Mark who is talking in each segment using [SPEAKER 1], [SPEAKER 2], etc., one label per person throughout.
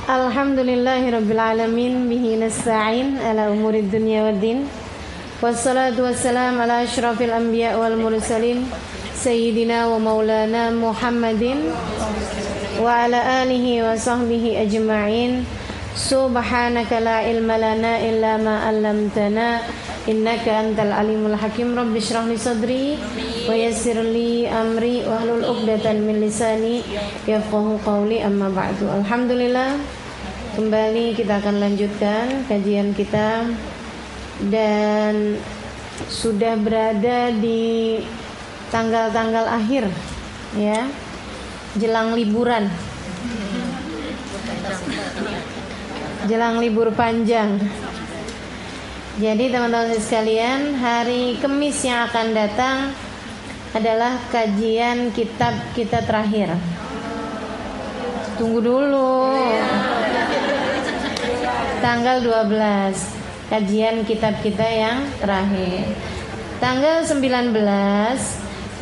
[SPEAKER 1] Alhamdulillahirabbil alamin bihi nasta'in ala umurid dunya waddin. Wassalatu wassalamu ala asyrafil anbiya wal mursalin sayyidina wa maulana Muhammadin wa ala alihi wa sahbihi ajma'in. Subhanaka la ilma lana illa ma 'allamtana innaka antal alimul hakim. Rabbi shrah li sadri wa yassir li amri wahlul 'uqdatan min lisani yafqahu qawli, amma ba'du. Alhamdulillah, kembali kita akan lanjutkan kajian kita dan sudah berada di tanggal-tanggal akhir ya, jelang liburan, jelang libur panjang. Jadi teman-teman sekalian, hari Kamis yang akan datang adalah kajian kitab kita terakhir. Tunggu dulu. Tanggal 12 kajian kitab kita yang terakhir. Tanggal 19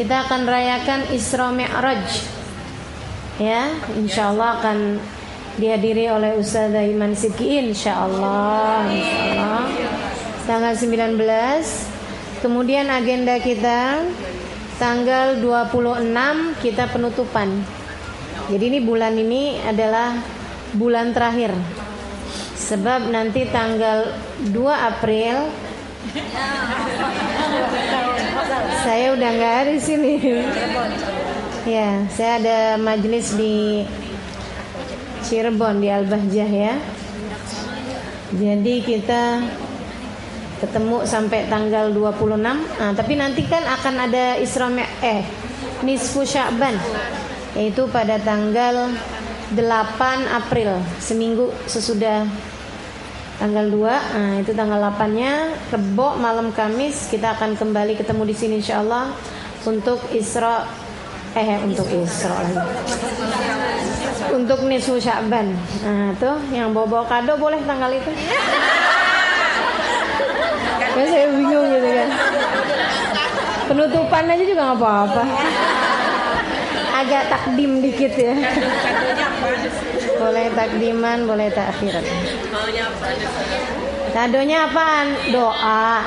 [SPEAKER 1] kita akan rayakan Isra Mi'raj. Ya, insyaallah akan dihadiri oleh Ustazah Iman Sidki, insyaallah. Tanggal 19. Kemudian agenda kita tanggal 26 kita penutupan. Jadi ini bulan ini adalah bulan terakhir. Sebab nanti tanggal 2 April saya udah nggak ada di sini. Ya, saya ada majelis di Cirebon di Al-Bahjah ya. Jadi kita ketemu sampai tanggal 26. Nah, tapi nanti kan akan ada Nisfu Sya'ban, yaitu pada tanggal 8 April, seminggu sesudah tanggal 2. Nah, itu tanggal 8-nya Rebo malam Kamis kita akan kembali ketemu di sini insyaallah untuk untuk Nisfu Sya'ban. Nah, tuh yang bawa-bawa kado boleh tanggal itu. Ya saya bingung gitu kan. Penutupan aja juga nggak apa-apa. Agak takdim dikit ya. Boleh takdiman, boleh takhiran. Kadonya apaan? Doa.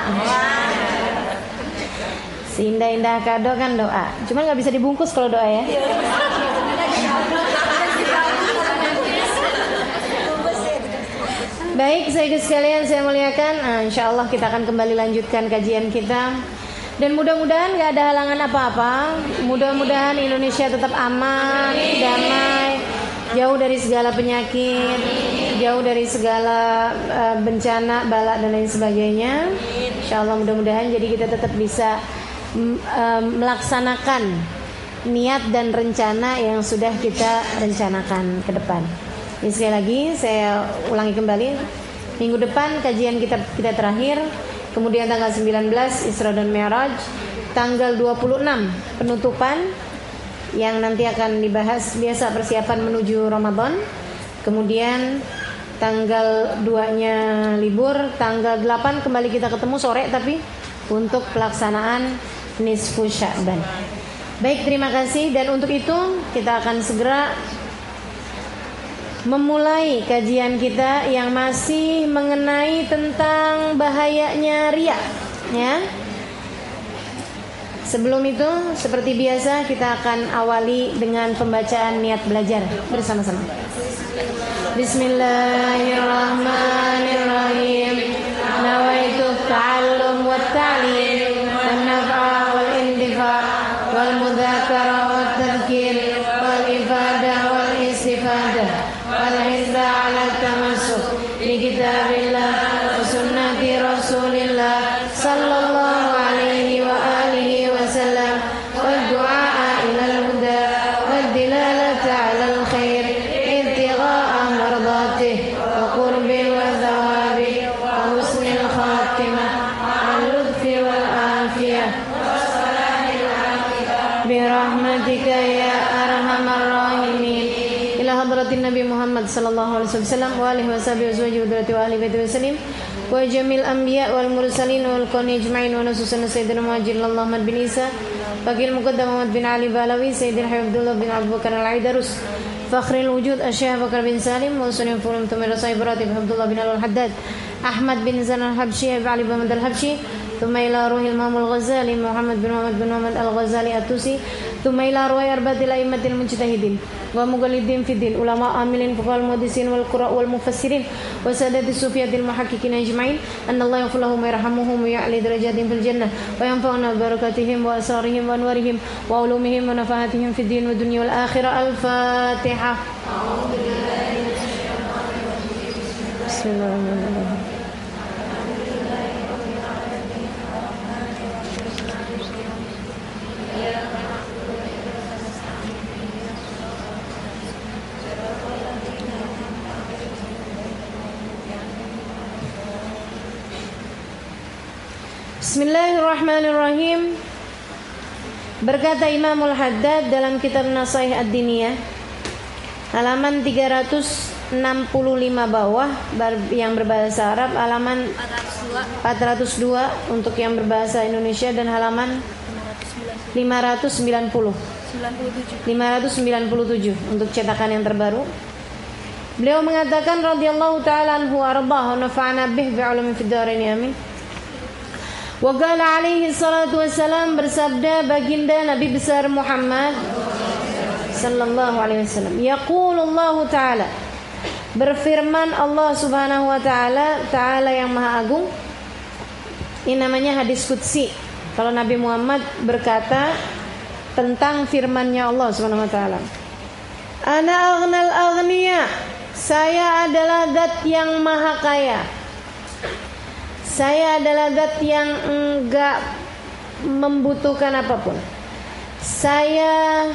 [SPEAKER 1] Seindah-indah kado kan doa. Cuman nggak bisa dibungkus kalau doa ya. Baik, sekalian saya muliakan. Insyaallah kita akan kembali lanjutkan kajian kita. Dan mudah-mudahan gak ada halangan apa-apa. Mudah-mudahan Indonesia tetap aman, damai, jauh dari segala penyakit, jauh dari segala bencana, bala dan lain sebagainya. Insyaallah mudah-mudahan jadi kita tetap bisa melaksanakan niat dan rencana yang sudah kita rencanakan ke depan. Ini sekali lagi saya ulangi kembali, minggu depan kajian kita terakhir. Kemudian tanggal 19 Isra dan Mi'raj, tanggal 26 penutupan yang nanti akan dibahas biasa persiapan menuju Ramadan. Kemudian tanggal 2-nya libur, tanggal 8 kembali kita ketemu sore tapi untuk pelaksanaan Nisfu Sya'ban. Baik, terima kasih, dan untuk itu kita akan segera memulai kajian kita yang masih mengenai tentang bahayanya riya ya. Sebelum itu, seperti biasa kita akan awali dengan pembacaan niat belajar bersama-sama. Bismillahirrahmanirrahim. Nawaitu ta'allum wa ta'lim wan naf'a wal intifa' wal mudzakarah wat tadhkir wal ifadah wal istifadah wal-hizza ala tamassuk bi kitabillah wa sunnati rasulillah sallallahu alaihi wa alihi wa sallam wa du'a ila al-huda wa dilalata ala al-khair ibtigha'a mardatih wa qurbi wa thawabi wa husnil khatimah al-lutfi wal afiyah wa salahil aqibah bi rahmatika ya arhamar rahimin. Hadratin Nabi Muhammad sallallahu alaihi wasallam wa alihi washabihi wa dzurriyyati wa ahli baiti wasallim wa jamil anbiya wal mursalin wal qani ajma'in wa nasusan sayyidina Muhammad Allahumma bin Isa Bakil Muqaddam Muhammad bin Ali Balawi Sayyidina Habibullah bin Abu Bakar Al-Aidarus Fakhrul Wujud Syekh Bakar bin Salim wa Sunan Fulum Tumira Sahib Ratib Abdullah bin Al-Haddad Ahmad bin Zan Al-Habsyi Ali bin Ahmad Al-Habsyi thumma ila ruhil Imam Al-Ghazali Muhammad bin Muhammad Al-Ghazali At-Tusi thumma ila ruhi arbatil a'immatil mujtahidin wa mughalidin fiddin ulama amilin fuqahal muhaddisin wal qurra wal mufassirin wa sadati sufiyatil muhaqqiqin ajma'in anna Allah yaghfir lahum wa yarhamuhum wa ya'li darajatihim fil jannah wa yanfa'una barakatihim wa asrarihim wa anwarihim wa ulumihim wa nafahatihim fid din wa dunya wal akhirah. Al-Fatihah. Bismillahirrahmanirrahim. Bismillahirrahmanirrahim. Berkata Imamul Haddad dalam kitab Nasaih Ad-Diniyah halaman 365 bawah yang berbahasa Arab, halaman 402 untuk yang berbahasa Indonesia, dan halaman 597 untuk cetakan yang terbaru. Beliau mengatakan radhiyallahu ta'ala anhu wa ardahu nafa'ana bih bi'ulumi fid dharain amin. Wa qala alaihi salatu wassalam, bersabda baginda Nabi besar Muhammad sallallahu alaihi wasallam, yaqulullahu ta'ala, berfirman Allah subhanahu wa ta'ala, ta'ala yang maha agung. Ini namanya hadis qudsi. Kalau Nabi Muhammad berkata tentang firman-Nya Allah subhanahu wa ta'ala, ana aghnal aghniya, saya adalah zat yang maha kaya, saya adalah zat yang enggak membutuhkan apapun, saya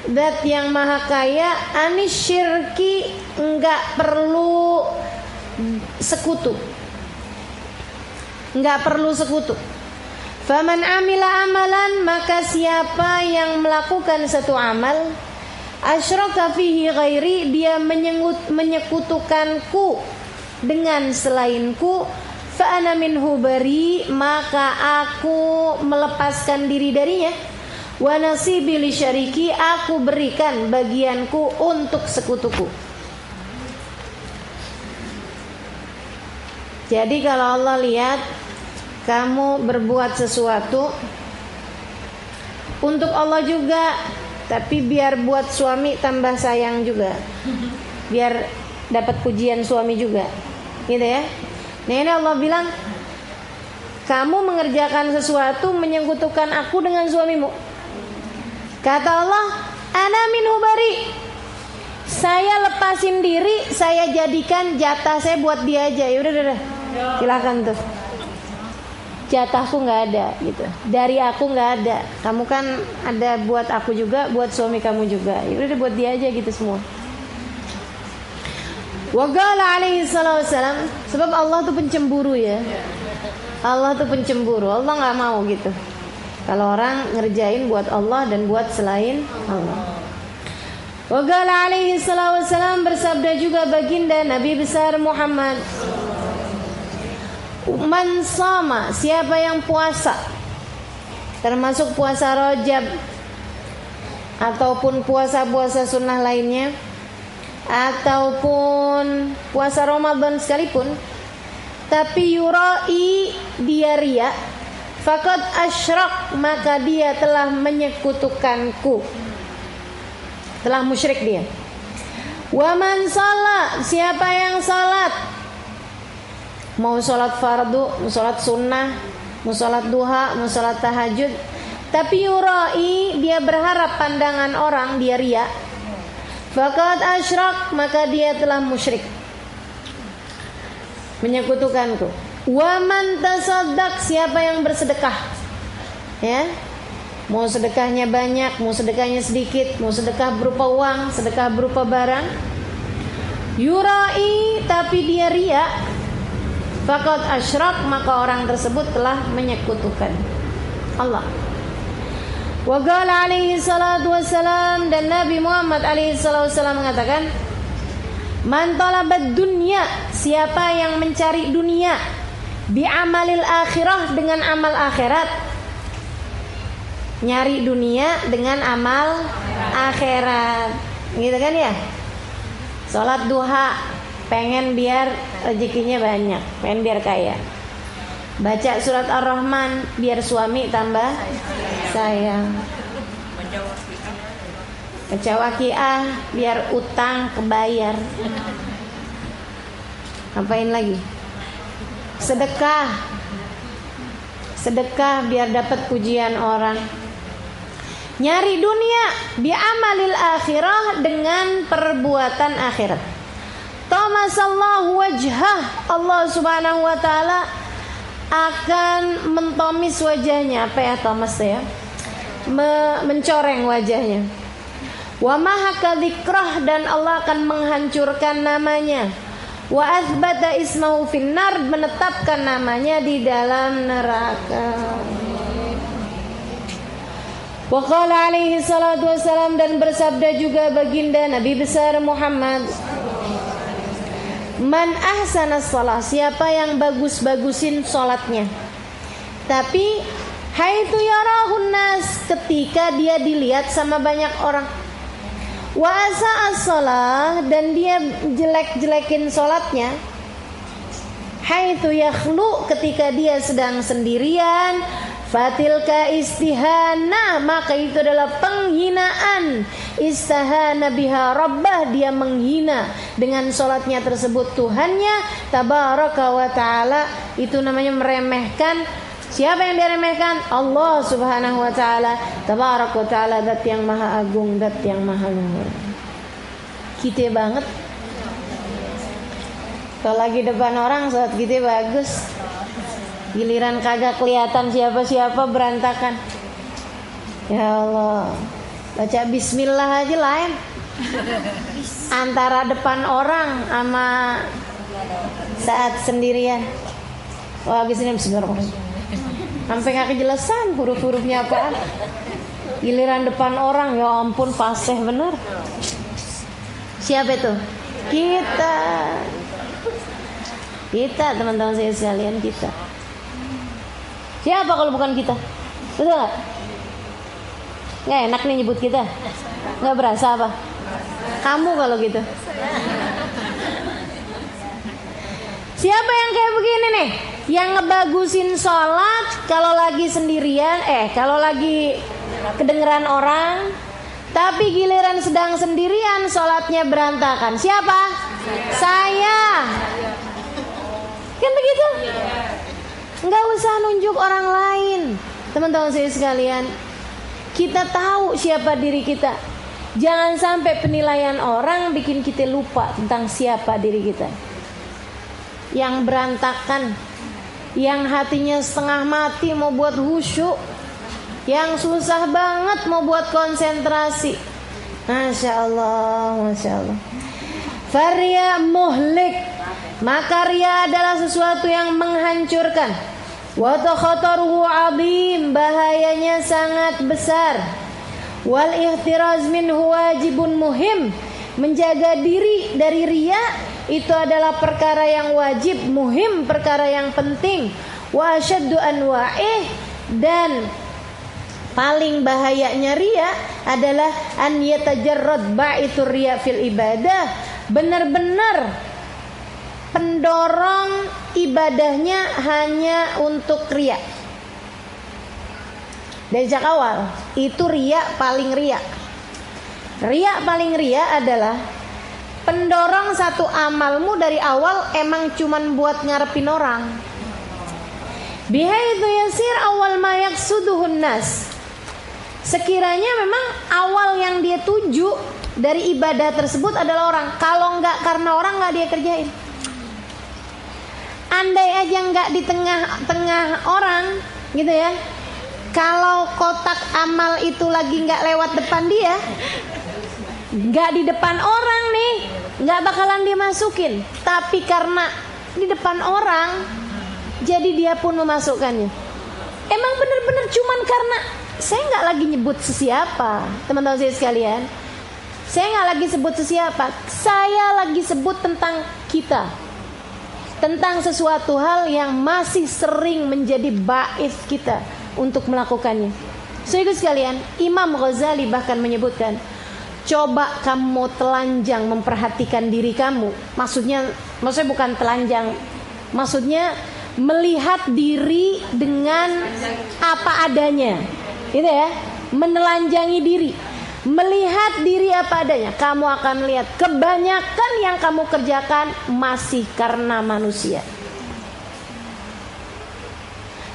[SPEAKER 1] zat yang maha kaya, anis syirki, enggak perlu sekutu, enggak perlu sekutu. Faman amila amalan, maka siapa yang melakukan satu amal, asyraka fihi ghairi, dia menyekutukanku dengan selainku, fa ana minhu bari, maka aku melepaskan diri darinya. Wa nasibi li syariki, aku berikan bagianku untuk sekutuku. Jadi kalau Allah lihat kamu berbuat sesuatu untuk Allah juga, tapi biar buat suami tambah sayang juga, biar dapat pujian suami juga, gitu ya. Nah ini Allah bilang, kamu mengerjakan sesuatu menyekutukan aku dengan suamimu. Kata Allah, ana minhu bari, saya lepasin diri, saya jadikan jatah saya buat dia aja. Ya udah, silakan tuh, jatahku nggak ada gitu, dari aku nggak ada. Kamu kan ada buat aku juga, buat suami kamu juga. Ya udah buat dia aja gitu semua. Wa qala alaihi salatu wassalam, sebab Allah tuh pencemburu ya. Allah tuh pencemburu. Allah enggak mau gitu kalau orang ngerjain buat Allah dan buat selain Allah. Wa qala alaihi salatu wassalam, bersabda juga baginda Nabi besar Muhammad, man sama, siapa yang puasa, termasuk puasa Rajab ataupun puasa-puasa sunnah lainnya, ataupun puasa Ramadan sekalipun, tapi yurai, dia riya, faqad asyrak, maka dia telah menyekutukanku, telah musyrik dia. Wa man shalla, siapa yang salat, mau salat fardu, mau salat sunnah, mau salat duha, mau salat tahajud, tapi yurai, dia berharap pandangan orang, dia riya, faqad asyrak, maka dia telah musyrik, menyekutukanku. Wa man tasaddaq, siapa yang bersedekah, ya, mau sedekahnya banyak, mau sedekahnya sedikit, mau sedekah berupa uang, sedekah berupa barang, yurai, tapi dia riya, faqad asyrak, maka orang tersebut telah menyekutukan Allah. Wa qala alaihi salatu wassalam, dan Nabi Muhammad alaihi salatu wassalam mengatakan, man talabad dunya, siapa yang mencari dunia, bi amalil akhirah, dengan amal akhirat, nyari dunia dengan amal akhirat. gitu kan ya. Sholat duha, pengen biar rezekinya banyak, pengen biar kaya. Baca surat Ar-Rahman biar suami tambah sayang. Baca Waqiah biar utang kebayar. Apain lagi? Sedekah. Sedekah biar dapat pujian orang. Nyari dunia bi'amalil akhirah dengan perbuatan akhirat. Tamasallahu wajhah, Allah Subhanahu wa taala akan mentomis wajahnya. Apa ya tamas ya? Mencoreng wajahnya. Wa mahaka dzikrah, dan Allah akan menghancurkan namanya. Wa athbata ismahu finnar, menetapkan namanya di dalam neraka. Wa qala alaihi salatu wassalam, dan bersabda juga baginda Nabi besar Muhammad, man ahsana shalah, siapa yang bagus-bagusin salatnya, tapi haitsu yarahun nas, ketika dia dilihat sama banyak orang. Wa asa'a shalah, dan dia jelek-jelekin salatnya. Haitsu yakhlu, ketika dia sedang sendirian. Fatilka istihana, maka itu adalah penghinaan. Istahana biha rabbah, dia menghina dengan sholatnya tersebut Tuhannya tabaraka wa ta'ala. Itu namanya meremehkan. Siapa yang diremehkan? Allah Subhanahu wa ta'ala. Tabaraka wa ta'ala, zat yang maha agung, zat yang maha luhur. Kita banget. Kalau lagi depan orang sholat kita bagus, giliran kagak kelihatan siapa-siapa berantakan. Ya Allah, baca bismillah aja lain. Antara depan orang sama saat sendirian. Wah, habis ini bismillahirrahmanirrahim. Sampai gak kejelasan huruf-hurufnya apaan. Giliran depan orang, ya ampun fasih bener. Siapa itu? Kita teman-teman saya sekalian, kita. Siapa kalau bukan kita? Betul gak? Gak enak nih nyebut kita. Gak berasa apa? Kamu kalau gitu. Siapa yang kayak begini nih? Yang ngebagusin sholat kalau lagi sendirian, kalau lagi kedengeran orang, tapi giliran sedang sendirian sholatnya berantakan. Siapa? Saya. Kan begitu? Nggak usah nunjuk orang lain. Teman-teman saya sekalian, kita tahu siapa diri kita. Jangan sampai penilaian orang bikin kita lupa tentang siapa diri kita. Yang berantakan, yang hatinya setengah mati mau buat khusyuk, yang susah banget mau buat konsentrasi. Masya Allah, Masya Allah. Faria muhlik, maka ria adalah sesuatu yang menghancurkan. Wa takhataruhu azim, bahayanya sangat besar. Wal ihtiraz minhu wajibun muhim, menjaga diri dari ria itu adalah perkara yang wajib, muhim, perkara yang penting. Wa asyaddu anwa'ih, dan paling bahayanya ria adalah an yatajarrad ba'itur riya fil ibadah, benar-benar pendorong ibadahnya hanya untuk ria. Dari sejak awal itu ria paling ria. Ria paling ria adalah pendorong satu amalmu dari awal emang cuman buat ngarepin orang. Bihaitsu yasir awal ma yaqsuduhun nas, sekiranya memang awal yang dia tuju dari ibadah tersebut adalah orang. Kalau enggak karena orang, enggak dia kerjain. Andai aja enggak di tengah-tengah orang gitu ya, kalau kotak amal itu lagi enggak lewat depan dia, enggak di depan orang nih, enggak bakalan dimasukin. Tapi karena di depan orang, jadi dia pun memasukkannya. Emang bener-bener cuman karena saya enggak lagi nyebut sesiapa, teman-teman saya sekalian. Saya enggak lagi sebut sesiapa, saya lagi sebut tentang kita, tentang sesuatu hal yang masih sering menjadi ba'is kita untuk melakukannya. Saudara sekalian, Imam Ghazali bahkan menyebutkan, Coba kamu telanjang memperhatikan diri kamu. Maksudnya bukan telanjang, maksudnya melihat diri dengan apa adanya, gitu ya. Menelanjangi diri, melihat diri apa adanya. Kamu akan lihat kebanyakan yang kamu kerjakan masih karena manusia.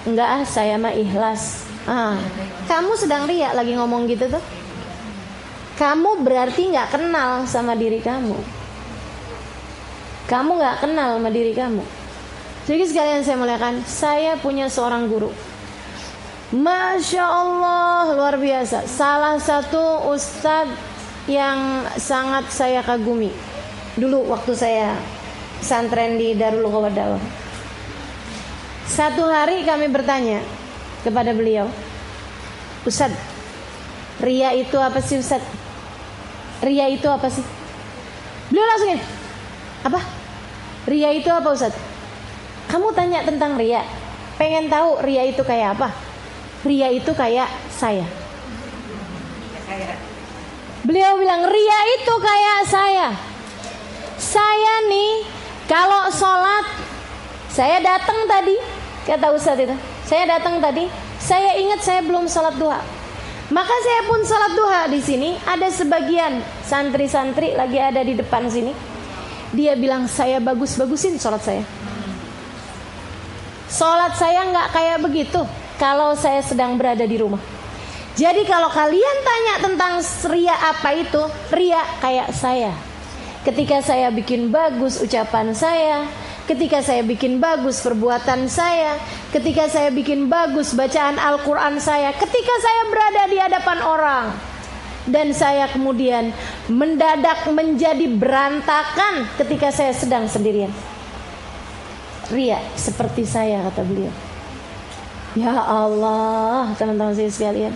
[SPEAKER 1] Enggak, saya mah ikhlas. Kamu sedang riak lagi ngomong gitu tuh. Kamu berarti gak kenal sama diri kamu. Kamu gak kenal sama diri kamu. Jadi sekalian saya muliakan, saya punya seorang guru, Masya Allah, luar biasa. Salah satu ustadz yang sangat saya kagumi dulu waktu saya pesantren di Darul Qawadawah. Satu hari kami bertanya kepada beliau, Ustadz, ria itu apa sih Ustadz? Ria itu apa sih? Beliau langsung ini, apa? Ria itu apa Ustadz? Kamu tanya tentang ria, pengen tahu ria itu kayak apa? Ria itu kayak saya. Beliau bilang ria itu kayak saya. Saya nih kalau sholat, saya datang tadi, kata Ustadz itu, saya datang tadi, saya ingat saya belum sholat duha. Maka saya pun sholat duha di sini. Ada sebagian santri-santri lagi ada di depan sini. Dia bilang saya bagus-bagusin sholat saya. Sholat saya nggak kayak begitu kalau saya sedang berada di rumah. Jadi kalau kalian tanya tentang ria apa itu, ria kayak saya. Ketika saya bikin bagus ucapan saya, ketika saya bikin bagus perbuatan saya, ketika saya bikin bagus bacaan Al-Quran saya, ketika saya berada di hadapan orang, dan saya kemudian mendadak menjadi berantakan ketika saya sedang sendirian. Ria seperti saya, kata beliau. Ya Allah, teman-teman saya sekalian,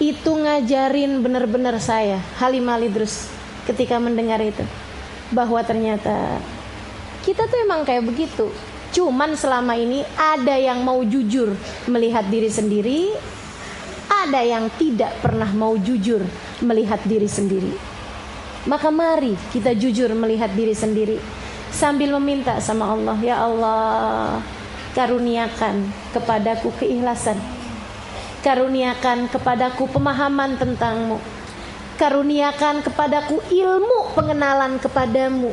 [SPEAKER 1] itu ngajarin benar-benar saya, Halimah Lidrus, ketika mendengar itu, bahwa ternyata kita tuh emang kayak begitu. Cuman selama ini ada yang mau jujur melihat diri sendiri, ada yang tidak pernah mau jujur melihat diri sendiri. Maka mari kita jujur melihat diri sendiri, sambil meminta sama Allah, ya Allah, karuniakan kepadaku keikhlasan, karuniakan kepadaku pemahaman tentang-Mu, karuniakan kepadaku ilmu pengenalan kepadamu,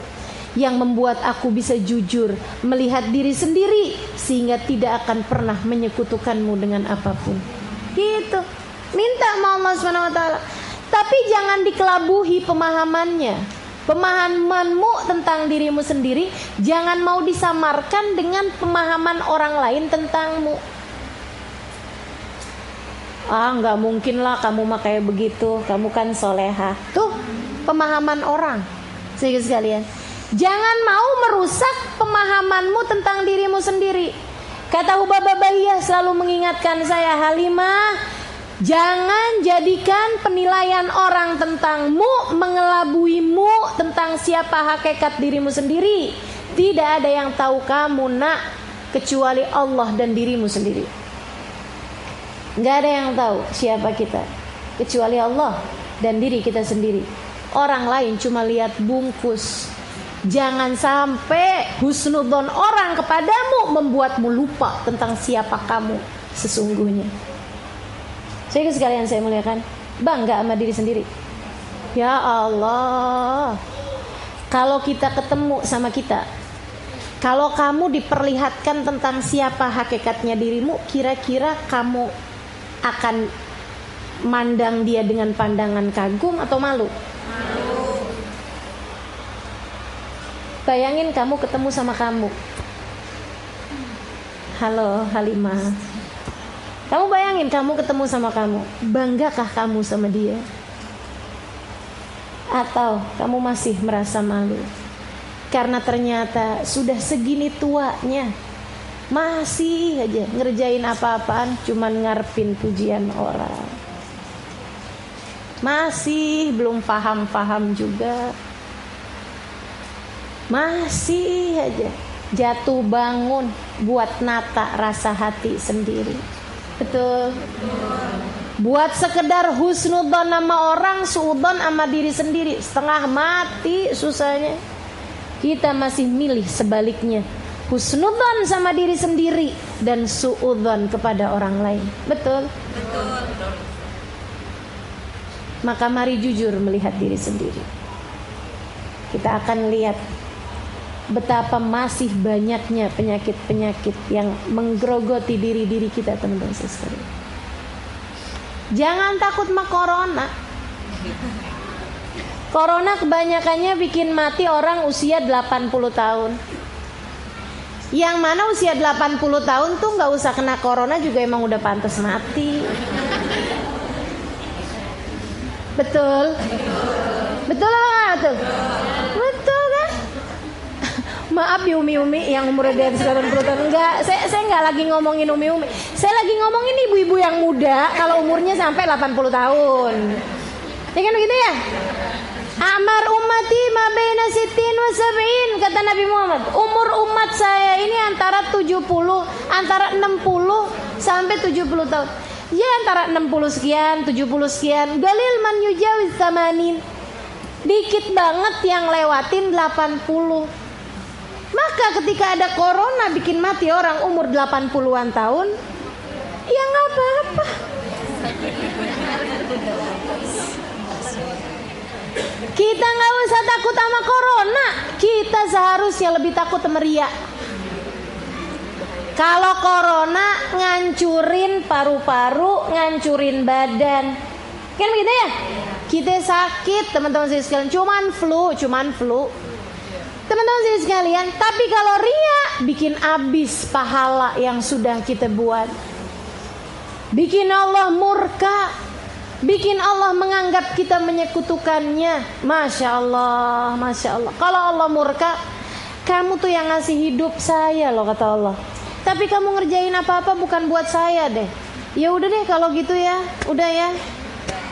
[SPEAKER 1] yang membuat aku bisa jujur melihat diri sendiri, sehingga tidak akan pernah menyekutukan-Mu dengan apapun. Gitu. Minta sama Allah SWT. Tapi jangan dikelabuhi pemahamannya. Pemahamanmu tentang dirimu sendiri jangan mau disamarkan dengan pemahaman orang lain tentangmu. Nggak mungkin lah kamu mah kayak begitu, kamu kan soleha. Tuh pemahaman orang. Sehingga sekalian, jangan mau merusak pemahamanmu tentang dirimu sendiri. Kata Hubabah Bahiyah selalu mengingatkan saya, Halimah, jangan jadikan penilaian orang tentangmu mengelabuimu tentang siapa hakikat dirimu sendiri. Tidak ada yang tahu kamu nak kecuali Allah dan dirimu sendiri. Gak ada yang tahu siapa kita kecuali Allah dan diri kita sendiri. Orang lain cuma lihat bungkus. Jangan sampai husnudzon orang kepadamu membuatmu lupa tentang siapa kamu sesungguhnya. Jadi sekalian saya muliakan, bangga sama diri sendiri. Ya Allah, kalau kita ketemu sama kita, kalau kamu diperlihatkan tentang siapa hakikatnya dirimu, kira-kira kamu akan mandang dia dengan pandangan kagum atau malu? Bayangin kamu ketemu sama kamu. Halo Halimah. Kamu bayangin kamu ketemu sama kamu. Banggakah kamu sama dia? Atau kamu masih merasa malu? Karena ternyata sudah segini tuanya, masih aja ngerjain apa-apaan cuman ngarepin pujian orang. Masih belum paham-paham juga. Masih aja jatuh bangun buat nata rasa hati sendiri. Betul. Buat sekedar husnudzon sama orang, suudzon sama diri sendiri, setengah mati susahnya. Kita masih milih sebaliknya, husnudzon sama diri sendiri dan suudzon kepada orang lain. Betul? Betul. Maka mari jujur melihat diri sendiri. Kita akan lihat betapa masih banyaknya penyakit-penyakit yang menggerogoti diri kita, teman-teman sekalian. Jangan takut sama corona. Corona kebanyakannya bikin mati orang usia 80 tahun. Yang mana usia 80 tahun tuh gak usah kena corona juga emang udah pantas mati. Betul? Betul apa gak betul? Betul kan? Maaf ya umi-umi yang umurnya dari 80 tahun. Enggak, saya enggak lagi ngomongin umi-umi. Saya lagi ngomongin ibu-ibu yang muda kalau umurnya sampai 80 tahun. Ya kan begitu ya? Amar ummati ma baina sittin wa sab'in, kata Nabi Muhammad. Umur umat saya ini antara 60 sampai 70 tahun. Ya antara 60 sekian, 70 sekian. Galil man yujawiz 80. Dikit banget yang lewatin 80. Maka ketika ada corona bikin mati orang umur 80-an tahun, ya nggak apa-apa. Kita nggak usah takut sama corona. Kita seharusnya lebih takut sama ria. Kalau corona ngancurin paru-paru, ngancurin badan, kan begitu ya? Kita sakit, teman-teman sekalian, cuman flu. Teman-teman sekalian, tapi kalau ria bikin habis pahala yang sudah kita buat. Bikin Allah murka, bikin Allah menganggap kita menyekutukannya. Masya Allah. Kalau Allah murka, kamu tuh yang ngasih hidup saya loh, kata Allah. Tapi kamu ngerjain apa-apa bukan buat saya deh. Ya udah deh kalau gitu ya, udah ya,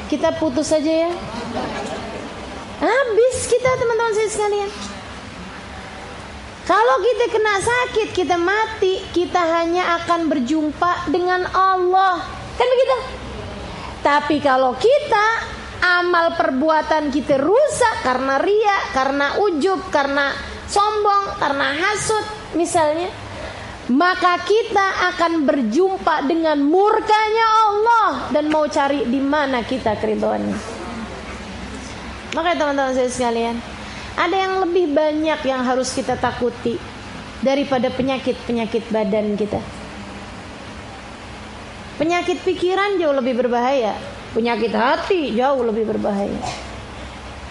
[SPEAKER 1] kita putus aja ya. Habis kita, teman-teman sekalian. Kalau kita kena sakit, kita mati, kita hanya akan berjumpa dengan Allah. Kan begitu? Tapi kalau kita, amal perbuatan kita rusak karena ria, karena ujub, karena sombong, karena hasud misalnya, maka kita akan berjumpa dengan murkanya Allah dan mau cari di mana kita keridhoannya. Makanya teman-teman saya sekalian, ada yang lebih banyak yang harus kita takuti daripada penyakit-penyakit badan kita. Penyakit pikiran jauh lebih berbahaya. Penyakit hati jauh lebih berbahaya.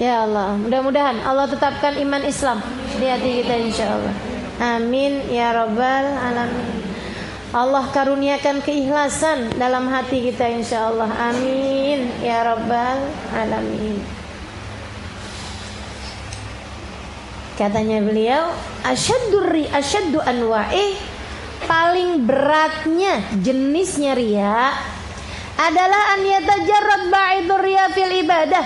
[SPEAKER 1] Ya Allah, mudah-mudahan Allah tetapkan iman Islam di hati kita insyaAllah. Amin ya rabbal alamin. Allah karuniakan keikhlasan dalam hati kita insyaAllah. Amin ya rabbal alamin. Katanya beliau, asyaddu anwa'ih, paling beratnya jenisnya riya adalah an yatajarrad ba'idur riya fil ibadah.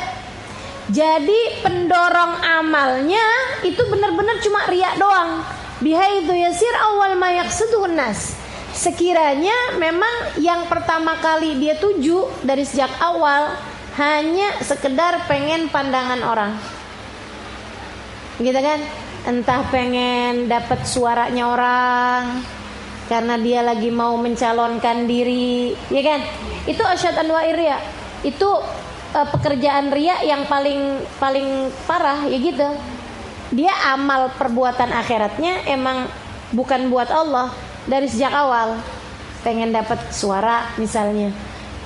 [SPEAKER 1] Jadi pendorong amalnya itu benar-benar cuma riya doang. Bihaitsu yasir awal ma yaqsiduhun nas. Sekiranya memang yang pertama kali dia tuju dari sejak awal hanya sekedar pengen pandangan orang. Gitu kan? Entah pengen dapat suaranya orang karena dia lagi mau mencalonkan diri, ya kan? Itu asyad anwa'ir riya. Itu pekerjaan riya yang paling parah, ya gitu. Dia amal perbuatan akhiratnya emang bukan buat Allah dari sejak awal. Pengen dapat suara misalnya,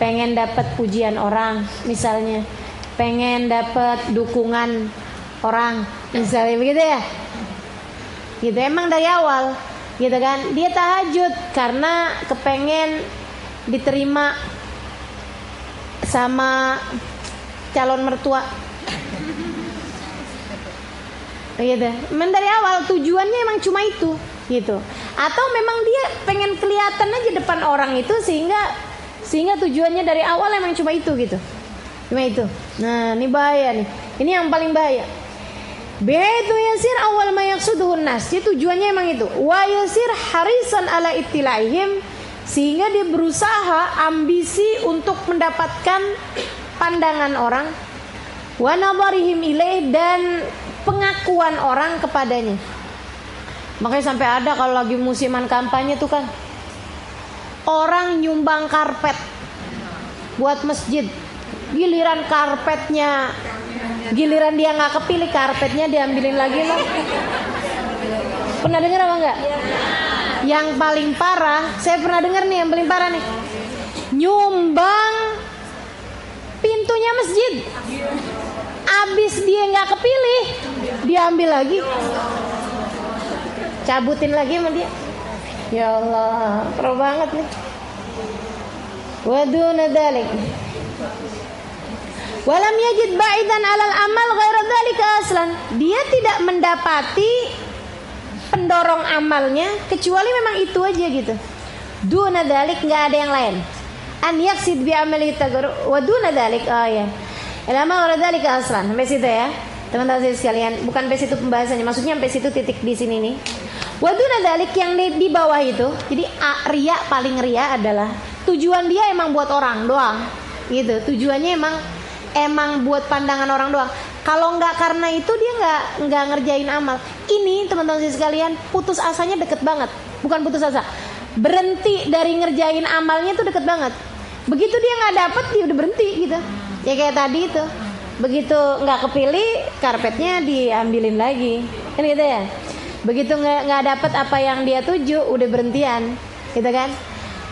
[SPEAKER 1] pengen dapat pujian orang misalnya, pengen dapat dukungan orang misalnya, begitu ya. Gitu emang dari awal, gitu kan. Dia tahajud karena kepengen diterima sama calon mertua, gitu. Emang dari awal tujuannya emang cuma itu, gitu. Atau memang dia pengen kelihatan aja depan orang itu sehingga tujuannya dari awal emang cuma itu, gitu. Cuma itu. Nah, ini bahaya nih. Ini yang paling bahaya. Biaitu yasir awal ma yaqsuduhun nas. Jadi tujuannya emang itu. Wa yasir harisan ala ittilaihim, sehingga dia berusaha ambisi untuk mendapatkan pandangan orang, wa nadharihim ilaih, dan pengakuan orang kepadanya. Makanya sampai ada kalau lagi musiman kampanye tuh kan, orang nyumbang karpet buat masjid, giliran dia nggak kepilih, karpetnya diambilin lagi loh. Pernah dengar apa enggak? Yang paling parah, saya pernah dengar nih, yang paling parah nih, nyumbang pintunya masjid, abis dia nggak kepilih, diambil lagi, cabutin lagi sama dia. Ya Allah, parah banget nih. Waduna dalik, walam yajid ba'idan alal amal ghaira dzalika aslan. Dia tidak mendapati pendorong amalnya kecuali memang itu aja gitu. Duna dalik, nggak ada yang lain. An yaksid bi amali tagarru wa duna dalik. Oh ya. Ilama ghaira dzalika aslan. Sampai situ ya. Teman-teman saya sekalian, bukan sampai situ pembahasannya. Maksudnya sampai situ titik di sini nih. Wa duna dalik, yang di bawah itu. Jadi riya, paling riya adalah tujuan dia emang buat orang doang. Gitu. Tujuannya emang buat pandangan orang doang. Kalau nggak karena itu dia nggak ngerjain amal. Ini teman-teman sekalian, putus asanya deket banget. Bukan putus asa, berhenti dari ngerjain amalnya tuh deket banget. Begitu dia nggak dapet, dia udah berhenti gitu. Ya kayak tadi itu, begitu nggak kepilih, karpetnya diambilin lagi, kan gitu ya. Begitu nggak dapet apa yang dia tuju, udah berhentian, gitu kan.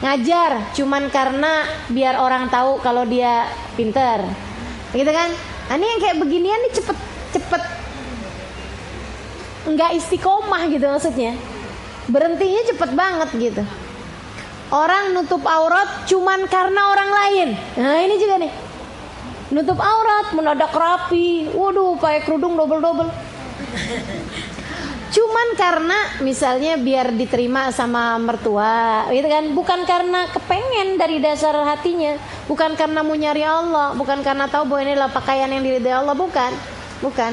[SPEAKER 1] Ngajar cuman karena biar orang tahu kalau dia pinter, gitu kan. Ini yang kayak beginian nih cepet nggak istiqomah gitu maksudnya, berhentinya cepet banget gitu. Orang nutup aurat cuman karena orang lain. Nah ini juga nih, nutup aurat mendadak rapi, waduh pakai kerudung double cuman karena misalnya biar diterima sama mertua, gitu kan. Bukan karena kepengen dari dasar hatinya, bukan karena mau nyari Allah, bukan karena tahu bahwa ini adalah pakaian yang diridhai Allah, bukan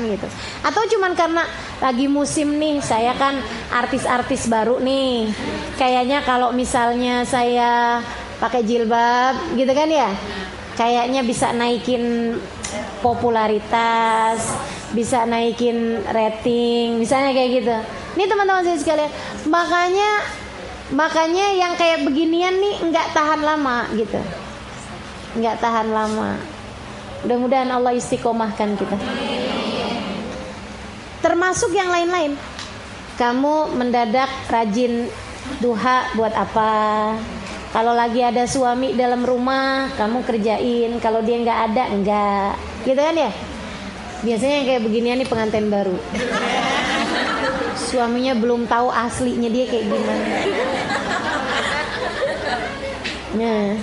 [SPEAKER 1] gitu. Atau cuman karena lagi musim nih, saya kan artis-artis baru nih, kayaknya kalau misalnya saya pakai jilbab gitu kan ya, kayaknya bisa naikin popularitas, bisa naikin rating, misalnya kayak gitu. Ini teman-teman saya sekalian, makanya yang kayak beginian nih nggak tahan lama gitu, nggak tahan lama. Mudah-mudahan Allah istiqomahkan kita. Termasuk yang lain-lain. Kamu mendadak rajin duha buat apa? Kalau lagi ada suami dalam rumah, kamu kerjain. Kalau dia nggak ada, enggak. Gitu kan ya? Biasanya yang kayak beginian nih pengantin baru. Suaminya belum tahu aslinya dia kayak gimana. Nah,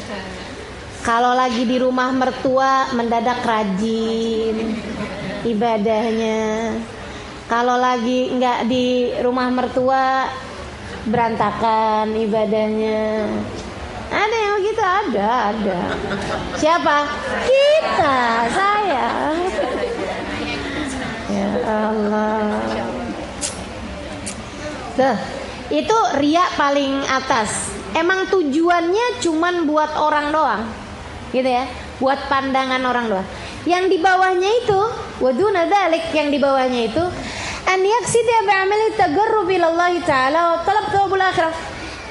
[SPEAKER 1] kalau lagi di rumah mertua, mendadak rajin ibadahnya. Kalau lagi nggak di rumah mertua, berantakan ibadahnya. Ada yang begitu, ada. Siapa? Kita, saya. Ya Allah. Tuh, itu riya paling atas. Emang tujuannya cuman buat orang doang, gitu ya, buat pandangan orang doang. Yang di bawahnya itu, waduna dzalik, yang di bawahnya itu, an yaksida bi'amali tagarrub ila Ta'ala wa talab thawabul akhirah.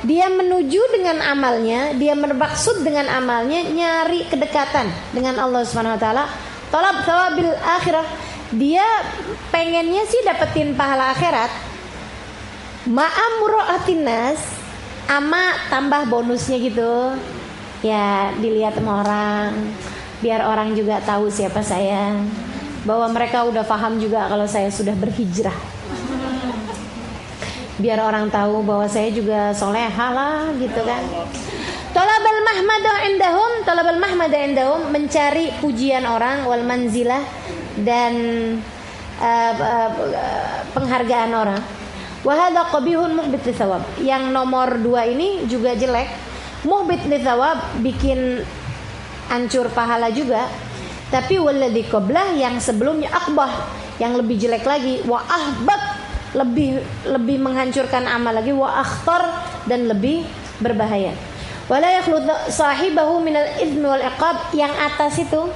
[SPEAKER 1] Dia menuju dengan amalnya, dia bermaksud dengan amalnya nyari kedekatan dengan Allah Subhanahu wa taala, talab thawabil akhirah. Dia pengennya sih dapetin pahala akhirat. Ma'amura'atin nas, ama tambah bonusnya gitu. Ya, dilihat sama orang, biar orang juga tahu siapa saya, bahwa mereka udah paham juga kalau saya sudah berhijrah. Biar orang tahu bahwa saya juga solehah lah gitu kan. Talabal mahmada indahum, mencari pujian orang, wal manzilah, dan penghargaan orang. Wa hadza qabihun muhbit litsawab. Yang nomor 2 ini juga jelek. Muhbit litsawab, bikin hancur pahala juga. Tapi walladzi qablah, yang sebelumnya akbah, yang lebih jelek lagi. Wa ahbat, lebih menghancurkan amal lagi. Wa akhtar, dan lebih berbahaya. Wala yakhlu sahibahu minal itsmi wal iqab, yang atas itu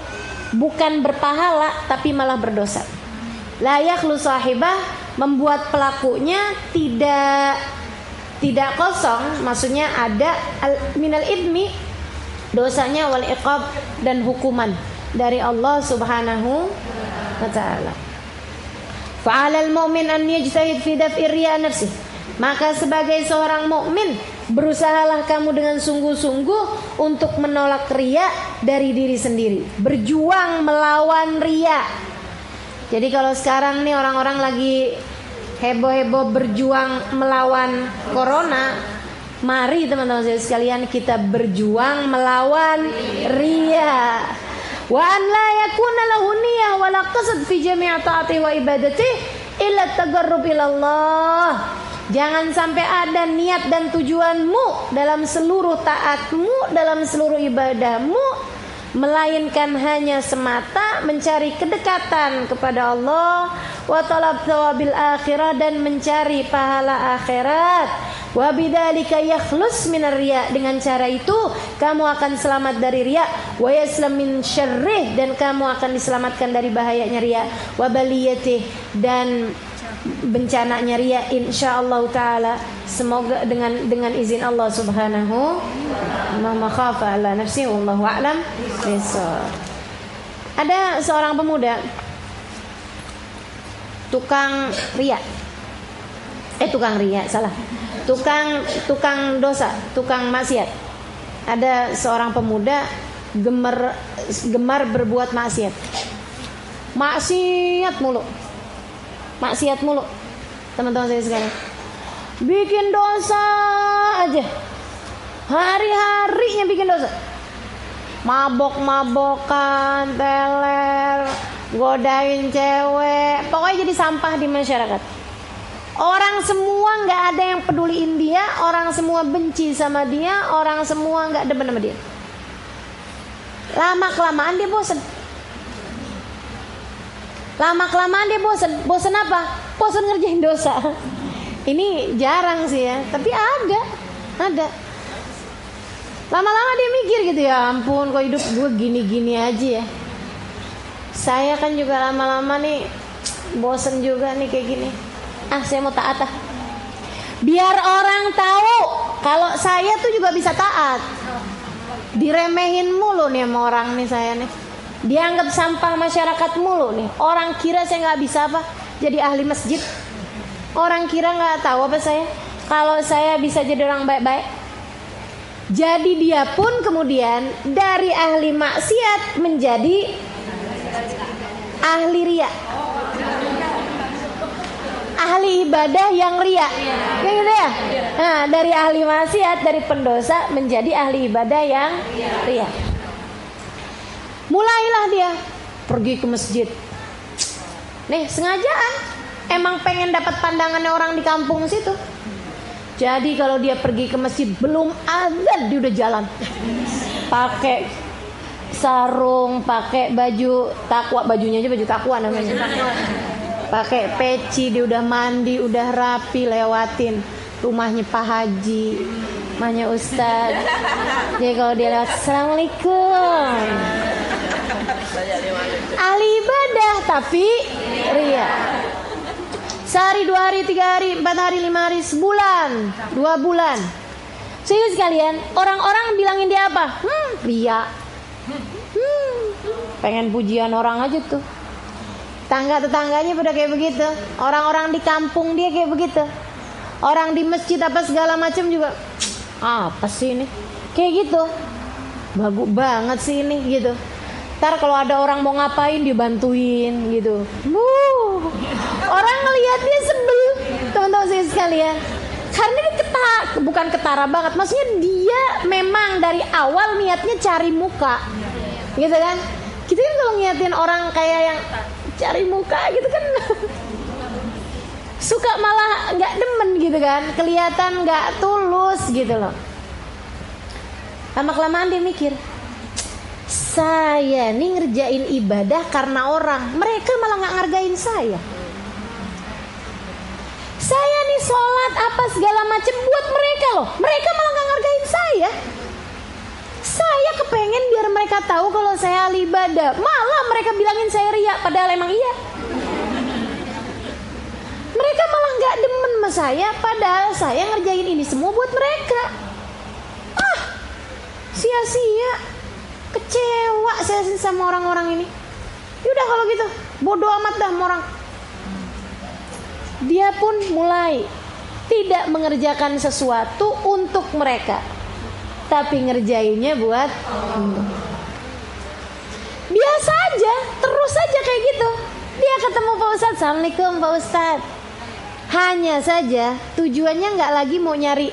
[SPEAKER 1] bukan berpahala tapi malah berdosa. La yakhlu sahibah, membuat pelakunya tidak kosong, maksudnya ada minal itsmi, dosanya, wal iqab, dan hukuman dari Allah Subhanahu wa taala. Fa'alal mu'min an yajtahid fi daf'i riya nafsi. Maka sebagai seorang mukmin, berusahalah kamu dengan sungguh-sungguh untuk menolak riya dari diri sendiri. Berjuang melawan riya. Jadi kalau sekarang nih orang-orang lagi heboh-heboh berjuang melawan corona, mari teman-teman sekalian kita berjuang melawan riya. Wa an la yakuna lahu niyyah wa la qasd fi jami' ta'ati wa ibadati illa tagarrub ila Allah. Jangan sampai ada niat dan tujuanmu dalam seluruh taatmu, dalam seluruh ibadahmu, melainkan hanya semata mencari kedekatan kepada Allah, wa talab thawabil akhirah, dan mencari pahala akhirat. Wa bidzalika yakhlus minar riya, dengan cara itu kamu akan selamat dari riya, wa yaslam min syarrih, dan kamu akan diselamatkan dari bahayanya riya, wa baliyatih, dan bencananya riya, insyaallah taala. Semoga dengan izin Allah Subhanahu wa khafa ala nafsi wallahu a'lam bishawab. Ada seorang pemuda tukang riya. Tukang dosa, tukang maksiat. Ada seorang pemuda gemar berbuat maksiat. Maksiat mulu. Teman-teman saya sekarang bikin dosa aja. Hari-harinya bikin dosa. Mabok-mabokan, teler, godain cewek, pokoknya jadi sampah di masyarakat. Orang semua nggak ada yang peduliin dia, orang semua benci sama dia, orang semua nggak demen sama dia. Lama kelamaan dia bosen. Bosen apa? Bosen ngerjain dosa. Ini jarang sih ya, tapi ada. Lama-lama dia mikir gitu, ya ampun, kok hidup gue gini-gini aja ya. Saya kan juga lama-lama nih bosen juga nih kayak gini. Saya mau taat ah. Biar orang tahu kalau saya tuh juga bisa taat. Diremehin mulu nih sama orang nih saya nih. Dianggap sampah masyarakat mulu nih. Orang kira saya nggak bisa apa, jadi ahli masjid. Orang kira nggak tahu apa saya, kalau saya bisa jadi orang baik-baik. Jadi dia pun kemudian dari ahli maksiat menjadi ahli riya, ahli ibadah yang riya, kayak gitu ya. Nah, dari ahli maksiat, dari pendosa menjadi ahli ibadah yang riya. Mulailah dia pergi ke masjid. Nih sengajaan, emang pengen dapat pandangannya orang di kampung situ. Jadi kalau dia pergi ke masjid belum azan dia udah jalan, pakai sarung, pakai baju takwa, bajunya aja baju takwa namanya. Pakai peci, dia udah mandi, udah rapi, lewatin rumahnya Pak Haji, rumahnya Ustaz. Jadi kalau dia lewat, assalamualaikum. Ahli ibadah tapi riya. Sehari, 2 hari, 3 hari, 4 hari, 5 hari, sebulan, 2 bulan. Sehingga sekalian, orang-orang bilangin dia apa? Riya. Pengen pujian orang aja tuh. Tangga-tetangganya pada kayak begitu. Orang-orang di kampung dia kayak begitu. Orang di masjid apa segala macam juga. Apa sih ini? Kayak gitu. Bagus banget sih ini gitu. Ntar kalau ada orang mau ngapain dia bantuin gitu. Orang ngelihat dia sebel, teman-teman saya sekalian. Karena dia bukan ketara banget. Maksudnya dia memang dari awal niatnya cari muka, gitu kan? Kita kan kalau ngeliatin orang kayak yang cari muka gitu kan, suka malah nggak demen gitu kan? Kelihatan nggak tulus gitu loh. Lama-kelamaan dia mikir, saya nih ngerjain ibadah karena orang, mereka malah nggak ngargain saya. Saya nih sholat apa segala macam buat mereka loh, mereka malah nggak ngargain saya. Saya kepengen biar mereka tahu kalau saya ahli ibadah. Malah mereka bilangin saya ria, padahal emang iya. Mereka malah gak demen sama saya, padahal saya ngerjain ini semua buat mereka. Sia-sia. Kecewa saya sama orang-orang ini. Yaudah kalau gitu, bodoh amat dah sama orang. Dia pun mulai tidak mengerjakan sesuatu untuk mereka, tapi ngerjainnya buat biasa aja, terus aja kayak gitu. Dia ketemu Pak Ustadz, Assalamualaikum Pak Ustadz. Hanya saja tujuannya nggak lagi mau nyari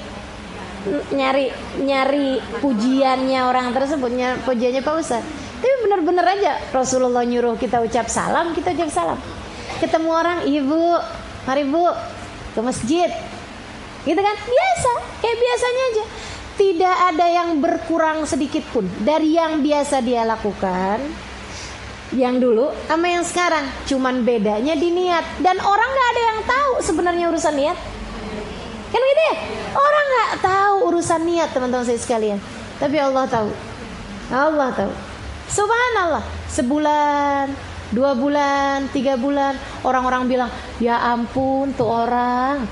[SPEAKER 1] pujiannya orang tersebut, pujiannya Pak Ustadz. Tapi benar-benar aja Rasulullah nyuruh kita ucap salam, kita ucap salam. Ketemu orang, ibu, mari bu ke masjid, gitu kan, biasa, kayak biasanya aja. Tidak ada yang berkurang sedikit pun dari yang biasa dia lakukan, yang dulu sama yang sekarang. Cuman bedanya di niat. Dan orang gak ada yang tahu sebenarnya urusan niat, kan gitu ya. Orang gak tahu urusan niat, teman-teman saya sekalian. Tapi Allah tahu. Allah tahu. Subhanallah. Sebulan, 2 bulan, 3 bulan, orang-orang bilang, ya ampun tuh orang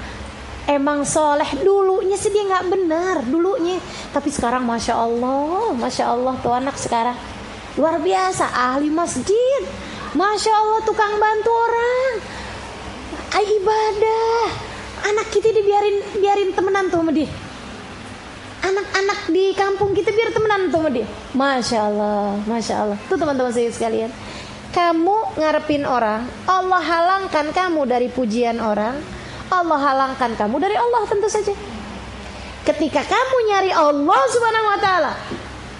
[SPEAKER 1] emang soleh. Dulunya sih dia gak benar dulunya, tapi sekarang Masya Allah tuh anak sekarang luar biasa, ahli masjid, Masya Allah, tukang bantu orang, ibadah. Anak kita biarin temenan tuh sama dia. Anak-anak di kampung kita biar temenan tuh sama dia. Masya Allah. Tuh teman-teman saya sekalian, kamu ngarepin orang, Allah halangkan kamu dari pujian orang, Allah halangkan kamu dari Allah tentu saja. Ketika kamu nyari Allah Subhanahu wa ta'ala,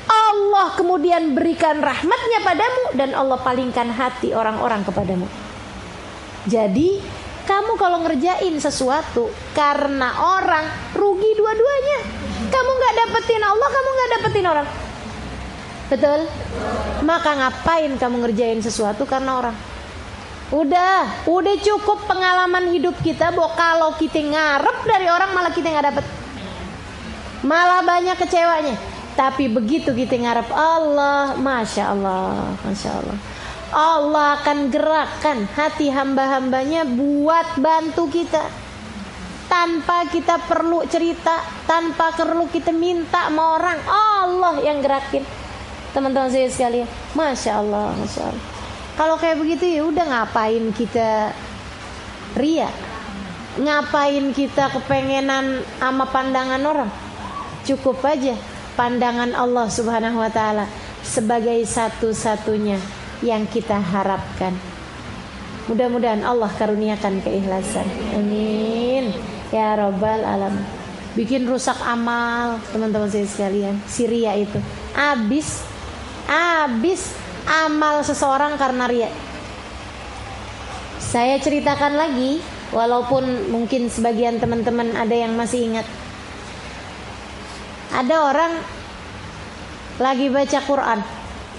[SPEAKER 1] Allah kemudian berikan rahmatnya padamu, dan Allah palingkan hati orang-orang kepadamu. Jadi kamu kalau ngerjain sesuatu karena orang, rugi dua-duanya. Kamu gak dapetin Allah, kamu gak dapetin orang. Betul? Maka ngapain kamu ngerjain sesuatu karena orang? Udah cukup pengalaman hidup kita bahwa kalau kita ngarep dari orang malah kita gak dapet, malah banyak kecewanya. Tapi begitu kita ngarep Allah, Masya Allah, Allah akan gerakkan hati hamba-hambanya buat bantu kita, tanpa kita perlu cerita, tanpa perlu kita minta sama orang. Allah yang gerakin, teman-teman saya sekalian. Masya Allah. Kalau kayak begitu ya udah, ngapain kita ria, ngapain kita kepengenan sama pandangan orang. Cukup aja pandangan Allah Subhanahu wa ta'ala sebagai satu-satunya yang kita harapkan. Mudah-mudahan Allah karuniakan keikhlasan. Amin ya rabbal alamin. Bikin rusak amal, teman-teman saya sekalian. Ria itu habis amal seseorang karena ria. Saya ceritakan lagi, walaupun mungkin sebagian teman-teman ada yang masih ingat. Ada orang lagi baca Quran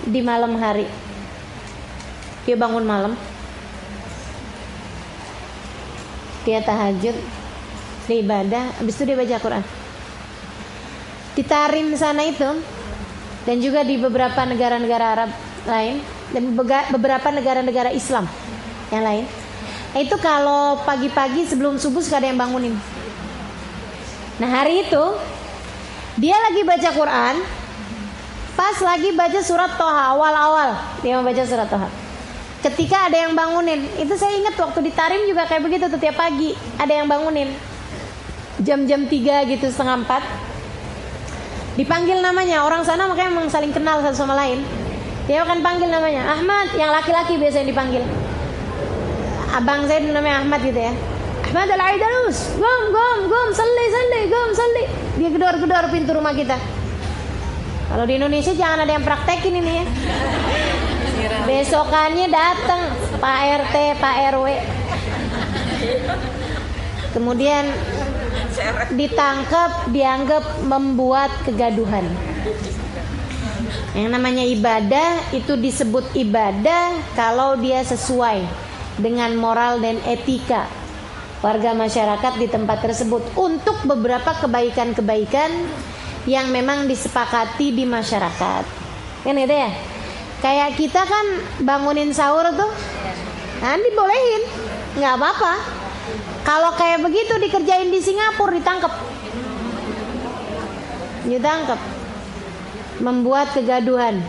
[SPEAKER 1] di malam hari. Dia bangun malam, dia tahajud, dia ibadah, habis itu dia baca Quran. Di Tarim sana itu, dan juga di beberapa negara-negara Arab lain, dan beberapa negara-negara Islam yang lain, itu kalau pagi-pagi sebelum subuh suka ada yang bangunin. Nah hari itu dia lagi baca Quran, pas lagi baca surat Toha awal-awal, dia membaca surat Toha. Ketika ada yang bangunin, itu saya ingat waktu di Tarim juga kayak begitu tuh, tiap pagi ada yang bangunin, jam-jam 3 gitu, setengah 4. Dipanggil namanya, orang sana makanya memang saling kenal satu sama lain. Dia akan panggil namanya Ahmad, yang laki-laki biasanya dipanggil. Abang saya namanya Ahmad gitu ya. Ahmad al-Aidalus, gom, salli, gom, salli. Dia gedor-gedor pintu rumah kita. Kalau di Indonesia jangan ada yang praktekin ini ya. Besokannya datang Pak RT, Pak RW, kemudian ditangkap, dianggap membuat kegaduhan. Yang namanya ibadah itu disebut ibadah kalau dia sesuai dengan moral dan etika warga masyarakat di tempat tersebut, untuk beberapa kebaikan-kebaikan yang memang disepakati di masyarakat. Kan itu ya. Kayak kita kan bangunin sahur tuh, nah dibolehin, nggak apa-apa. Kalau kayak begitu dikerjain di Singapura ditangkap, membuat kegaduhan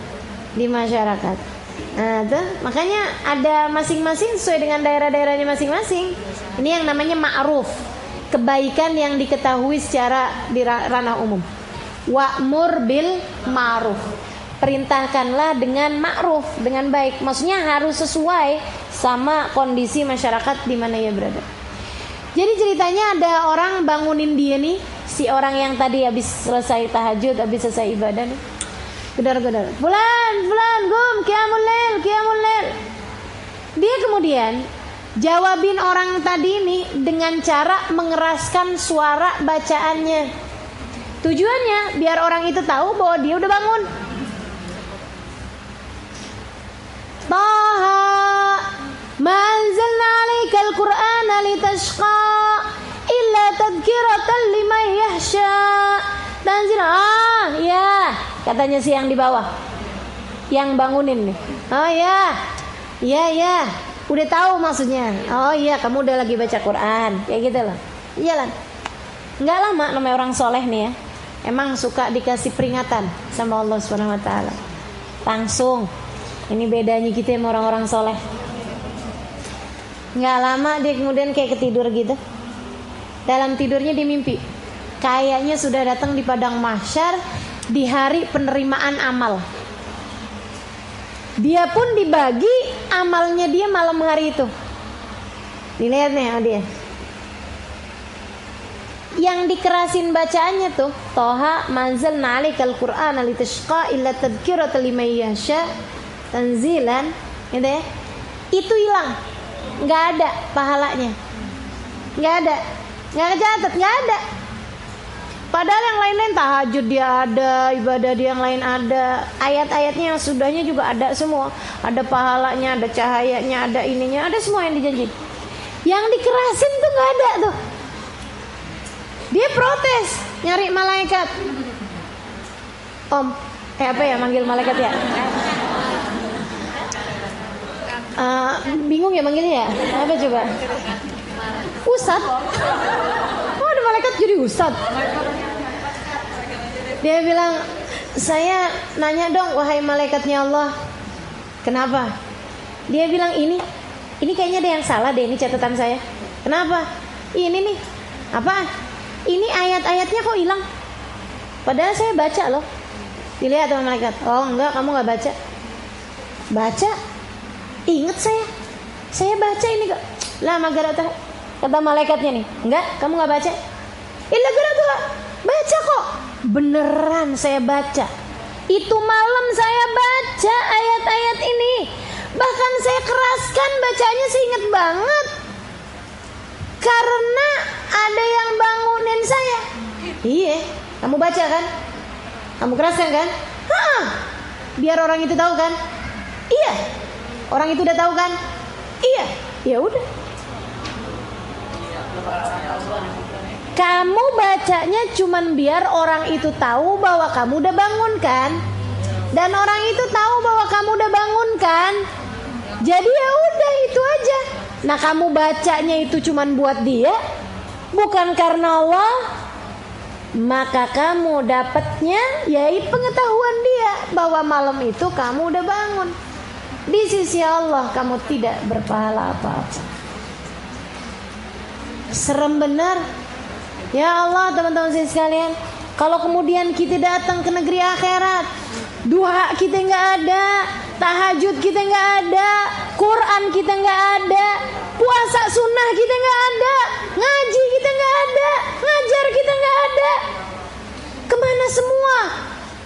[SPEAKER 1] di masyarakat. Nah, tuh makanya ada masing-masing sesuai dengan daerah-daerahnya masing-masing. Ini yang namanya ma'ruf, kebaikan yang diketahui secara di ranah umum. Wa'mur bil ma'ruf, perintahkanlah dengan ma'ruf, dengan baik. Maksudnya harus sesuai sama kondisi masyarakat di mana ia berada. Jadi ceritanya ada orang bangunin dia nih, si orang yang tadi habis selesai tahajud, habis selesai ibadah nih. Gedar-gedar. Fulan, gum, qiyamul lail. Dia kemudian jawabin orang tadi ini dengan cara mengeraskan suara bacaannya. Tujuannya biar orang itu tahu bahwa dia udah bangun. Taha ma anzalna 'alaikal qur'ana litashqa illa tadhkiratan liman yakhsha. Tanzil. Ya, katanya si yang di bawah, yang bangunin nih. Oh ya. Udah tahu maksudnya. Oh iya, kamu udah lagi baca Quran, kayak gitu loh. Iyalah. Nggak lama namanya orang soleh nih ya. Emang suka dikasih peringatan sama Allah Subhanahu Wa Taala. Langsung. Ini bedanya kita sama orang-orang soleh. Nggak lama dia kemudian kayak ketidur gitu. Dalam tidurnya dia mimpi, kayaknya sudah datang di padang mahsyar di hari penerimaan amal. Dia pun dibagi amalnya dia malam hari itu. Dilihat nih dia. Yang dikerasin bacaannya tuh, Toha manzalna 'alaikal qur'ana litashqa illa tadhkiratan liman yakhsha tanzilan, gitu ya. Itu hilang. Enggak ada pahalanya. Enggak ada. Enggak kecatat, enggak ada. Padahal yang lain-lain tahajud dia ada, ibadah dia yang lain ada, ayat-ayatnya yang sudahnya juga ada semua, ada pahalanya, ada cahayanya, ada ininya, ada semua yang dijanji. Yang dikerasin tuh nggak ada tuh. Dia protes, nyari malaikat. Om, apa ya manggil malaikat ya? Bingung ya manggilnya ya? Apa coba? Ustad. Oh, ada malaikat jadi ustad. Dia bilang, saya nanya dong wahai malaikatnya Allah. Kenapa? Dia bilang ini kayaknya ada yang salah deh, ini catatan saya. Kenapa? Ini nih, apa? Ini ayat-ayatnya kok hilang? Padahal saya baca loh. Dilihat sama malaikat. Oh enggak, kamu nggak baca. Baca? Ingat saya baca ini kok. Lah magarata. Kata malaikatnya nih, enggak, kamu nggak baca. Illa garatu, baca kok. Beneran saya baca. Itu malam saya baca ayat-ayat ini. Bahkan saya keraskan bacanya, saya ingat banget. Karena ada yang bangunin saya. Iya, kamu baca kan? Kamu keraskan kan? Biar orang itu tahu kan? Iya. Orang itu udah tahu kan? Iya. Ya udah. Kamu bacanya cuman biar orang itu tahu bahwa kamu udah bangun kan? Dan orang itu tahu bahwa kamu udah bangun kan? Jadi ya udah itu aja. Nah, kamu bacanya itu cuman buat dia, bukan karena Allah, maka kamu dapatnya yaitu pengetahuan dia bahwa malam itu kamu udah bangun. Di sisi Allah kamu tidak berpahala apa-apa. Serem benar. Ya Allah, teman-teman saya sekalian, kalau kemudian kita datang ke negeri akhirat, duha kita nggak ada, tahajud kita nggak ada, Quran kita nggak ada, puasa sunnah kita nggak ada, ngaji kita nggak ada, ngajar kita nggak ada. Kemana semua?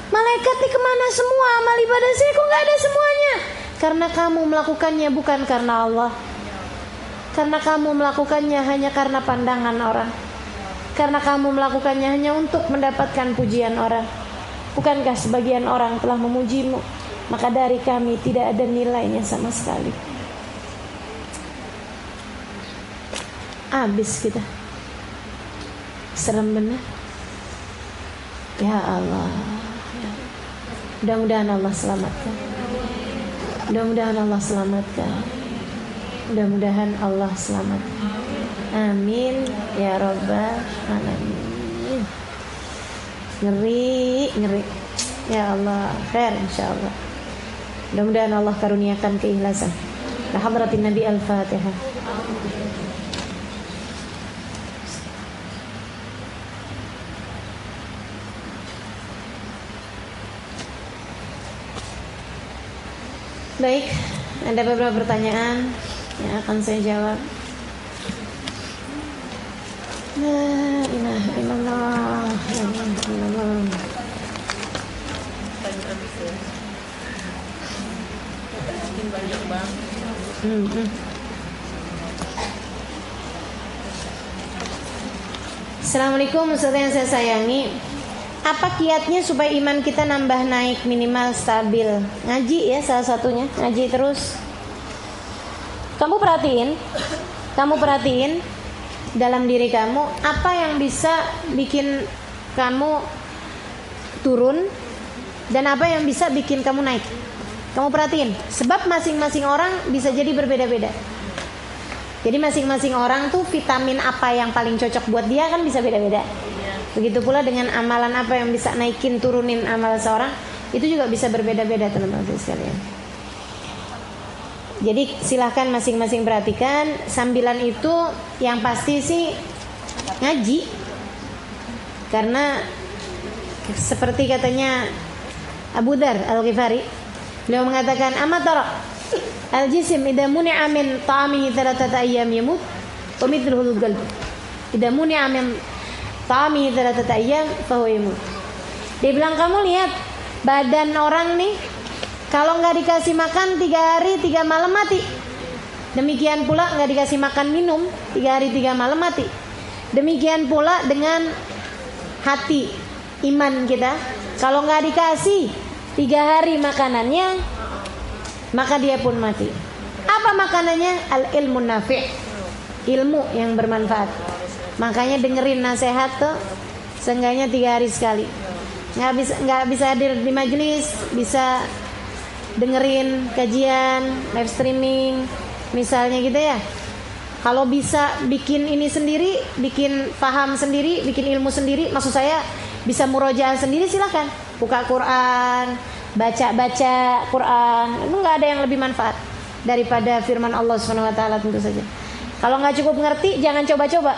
[SPEAKER 1] Malaikat nih kemana semua? Amal ibadah saya kok nggak ada semuanya? Karena kamu melakukannya bukan karena Allah. Karena kamu melakukannya hanya karena pandangan orang. Karena kamu melakukannya hanya untuk mendapatkan pujian orang. Bukankah sebagian orang telah memujimu? Maka dari kami tidak ada nilainya sama sekali. Habis kita. Serem benar. Ya Allah. Mudah-mudahan Allah selamatkan. Mudah-mudahan Allah selamatkan. Mudah-mudahan Allah selamatkan. Amin ya rabbal alamin. Ngeri. Ya Allah, khair insyaallah. Mudah-mudahan Allah karuniakan keikhlasan. La hadratin Nabi Al-Fatihah. Baik, ada beberapa pertanyaan yang akan saya jawab. La ilaha illallah. La ilaha illallah. Assalamualaikum Ustaz yang saya sayangi. Apa kiatnya supaya iman kita nambah naik minimal stabil? Ngaji ya salah satunya, ngaji terus. Kamu perhatiin dalam diri kamu apa yang bisa bikin kamu turun dan apa yang bisa bikin kamu naik. Kamu perhatiin, sebab masing-masing orang bisa jadi berbeda-beda. Jadi masing-masing orang tuh vitamin apa yang paling cocok buat dia kan bisa beda-beda. Begitu pula dengan amalan apa yang bisa naikin turunin amal seorang, itu juga bisa berbeda-beda teman-teman sekalian. Jadi silahkan masing-masing perhatikan. Sambilan itu yang pasti sih ngaji. Karena seperti katanya Abu Dzar Al-Ghifari, beliau mengatakan amatara al-jism idza muni'a min ta'amihi thalathata ayyam yamut wa mithluhu al-qalb idza muni'a min ta'amihi thalathata ayyam fa huwa yamut. Dia bilang, kamu lihat badan orang nih, kalau nggak dikasih makan 3 hari 3 malam mati. Demikian pula nggak dikasih makan minum 3 hari 3 malam mati. Demikian pula dengan hati iman kita, kalau nggak dikasih 3 hari makanannya, maka dia pun mati. Apa makanannya? Al-ilmu nafi', ilmu yang bermanfaat. Makanya dengerin nasihat tuh seenggaknya 3 hari sekali. Nggak bisa hadir di majelis, bisa dengerin kajian, live streaming, misalnya gitu ya. Kalau bisa bikin ini sendiri, bikin paham sendiri, bikin ilmu sendiri, maksud saya bisa murojaah sendiri, silahkan. Buka Quran, baca Quran, itu nggak ada yang lebih manfaat daripada firman Allah SWT tentu saja. Kalau nggak cukup ngerti, jangan coba-coba,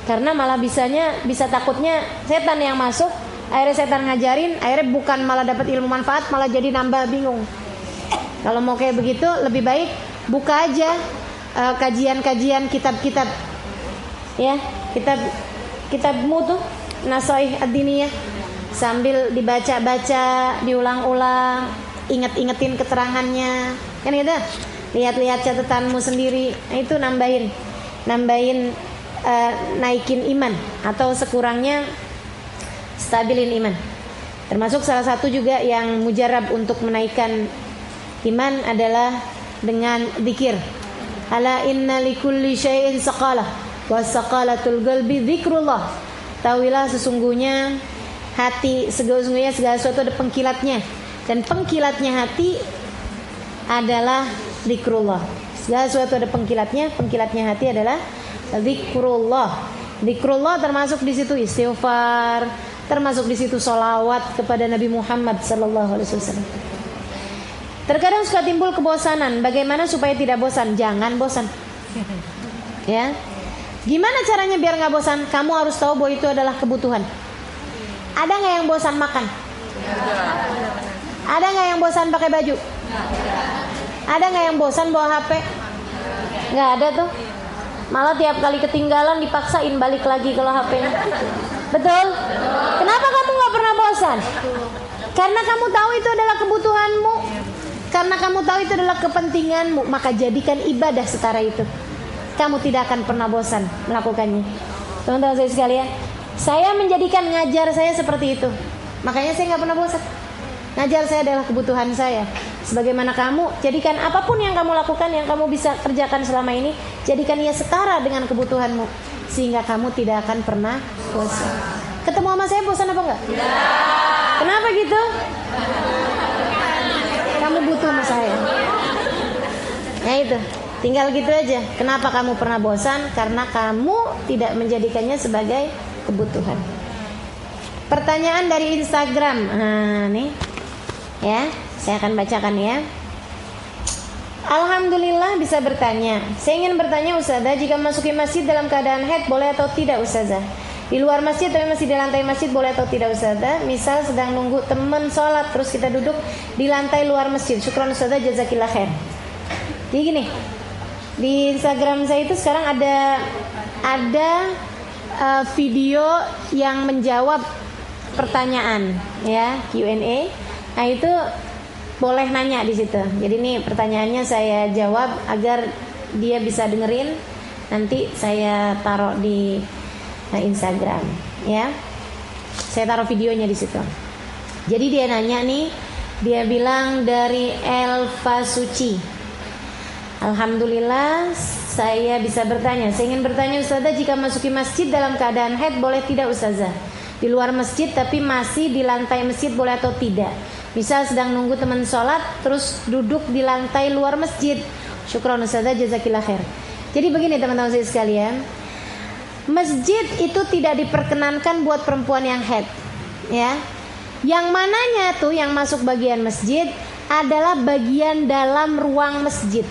[SPEAKER 1] karena malah bisa takutnya setan yang masuk, akhirnya setan ngajarin, akhirnya bukan malah dapat ilmu manfaat, malah jadi nambah bingung. Kalau mau kayak begitu, lebih baik buka aja kajian-kajian kitab-kitab, ya, kitabmu tuh Nasaih Ad-Diniyah, sambil dibaca-baca, diulang-ulang, inget-ingetin keterangannya, kan gitu. Lihat-lihat catatanmu sendiri, nah, itu nambahin naikin iman, atau sekurangnya stabilin iman. Termasuk salah satu juga yang mujarab untuk menaikkan iman adalah dengan zikir. Ala inna likulli syai'in saqalah wa saqalatul qalbi dzikrullah. Tahuilah sesungguhnya hati, segala sesuatu ada pengkilatnya, dan pengkilatnya hati adalah zikrullah. Segala sesuatu ada pengkilatnya hati adalah zikrullah. Zikrullah termasuk di situ istighfar, termasuk di situ sholawat kepada Nabi Muhammad sallallahu alaihi wasallam. Terkadang suka timbul kebosanan. Bagaimana supaya tidak bosan? Jangan bosan. Ya. Gimana caranya biar nggak bosan? Kamu harus tahu bahwa itu adalah kebutuhan. Ada nggak yang bosan makan? Ada nggak yang bosan pakai baju? Ada nggak yang bosan bawa HP? Nggak ada tuh. Malah tiap kali ketinggalan dipaksain balik lagi kalau HP-nya. Betul? Kenapa kamu nggak pernah bosan? Karena kamu tahu itu adalah kebutuhanmu. Karena kamu tahu itu adalah kepentinganmu, maka jadikan ibadah setara itu. Kamu tidak akan pernah bosan melakukannya. Teman-teman saya sekalian, saya menjadikan ngajar saya seperti itu. Makanya saya nggak pernah bosan. Ngajar saya adalah kebutuhan saya. Sebagaimana kamu, jadikan apapun yang kamu lakukan, yang kamu bisa kerjakan selama ini, jadikan ia setara dengan kebutuhanmu, sehingga kamu tidak akan pernah bosan. Ketemu sama saya bosan apa enggak? Kenapa gitu? Kamu butuh sama saya. Ya itu, tinggal gitu aja. Kenapa kamu pernah bosan? Karena kamu tidak menjadikannya sebagai kebutuhan. Pertanyaan dari Instagram. Nah, nih. Ya, saya akan bacakan ya. Alhamdulillah bisa bertanya. Saya ingin bertanya Ustazah, jika masuki masjid dalam keadaan haid boleh atau tidak Ustazah? Di luar masjid tapi masih di lantai masjid boleh atau tidak Ustazah? Misal sedang nunggu teman sholat terus kita duduk di lantai luar masjid. Syukran Ustazah, jazakillah khair. Jadi gini, di Instagram saya itu sekarang ada video yang menjawab pertanyaan ya, Q&A. Nah itu boleh nanya di situ. Jadi ini pertanyaannya saya jawab agar dia bisa dengerin. Nanti saya taruh di Instagram, ya. Saya taruh videonya di situ. Jadi dia nanya nih, dia bilang dari Elva Suci. Alhamdulillah saya bisa bertanya. Saya ingin bertanya Ustazah, jika masuki masjid dalam keadaan haid boleh tidak Ustazah? Di luar masjid tapi masih di lantai masjid boleh atau tidak? Misal sedang nunggu teman sholat terus duduk di lantai luar masjid. Syukran Ustazah, jazakillah khair. Jadi begini teman-teman saya sekalian, masjid itu tidak diperkenankan buat perempuan yang haid, ya. Yang mananya tuh yang masuk bagian masjid adalah bagian dalam ruang masjid.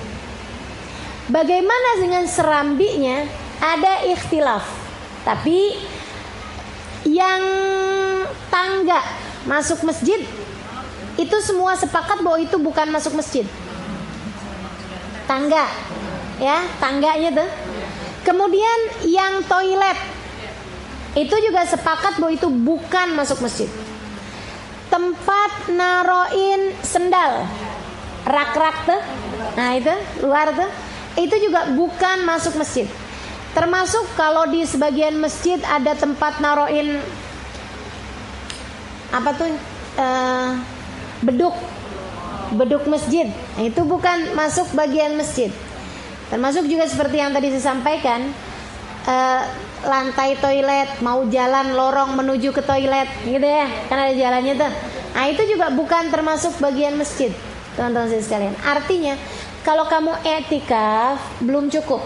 [SPEAKER 1] Bagaimana dengan serambinya? Ada ikhtilaf. Tapi yang tangga masuk masjid itu semua sepakat bahwa itu bukan masuk masjid. Tangga, ya, tangganya tuh. Kemudian yang toilet itu juga sepakat bahwa itu bukan masuk masjid. Tempat naroin sendal, rak-rak tuh, nah itu luar tuh, itu juga bukan masuk masjid. Termasuk kalau di sebagian masjid ada tempat naroin apa tuh? Beduk masjid. Nah, itu bukan masuk bagian masjid. Termasuk juga seperti yang tadi saya sampaikan, lantai toilet, mau jalan lorong menuju ke toilet, gitu ya, kan ada jalannya tuh. Nah itu juga bukan termasuk bagian masjid, teman-teman saya sekalian. Artinya kalau kamu etikaf belum cukup.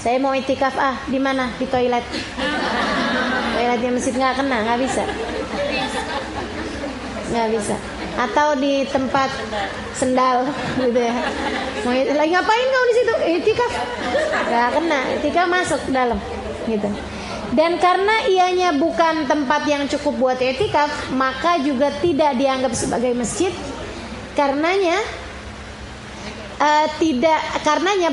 [SPEAKER 1] Saya mau etikaf, di mana? Di toilet. Toiletnya masjid nggak kena, nggak bisa. Nggak bisa. Atau di tempat sendal gitu ya. Mau lagi ngapain kau di situ? Itikaf. Nggak kena, itikaf masuk dalam gitu. Dan karena ianya bukan tempat yang cukup buat itikaf, maka juga tidak dianggap sebagai masjid. Karenanya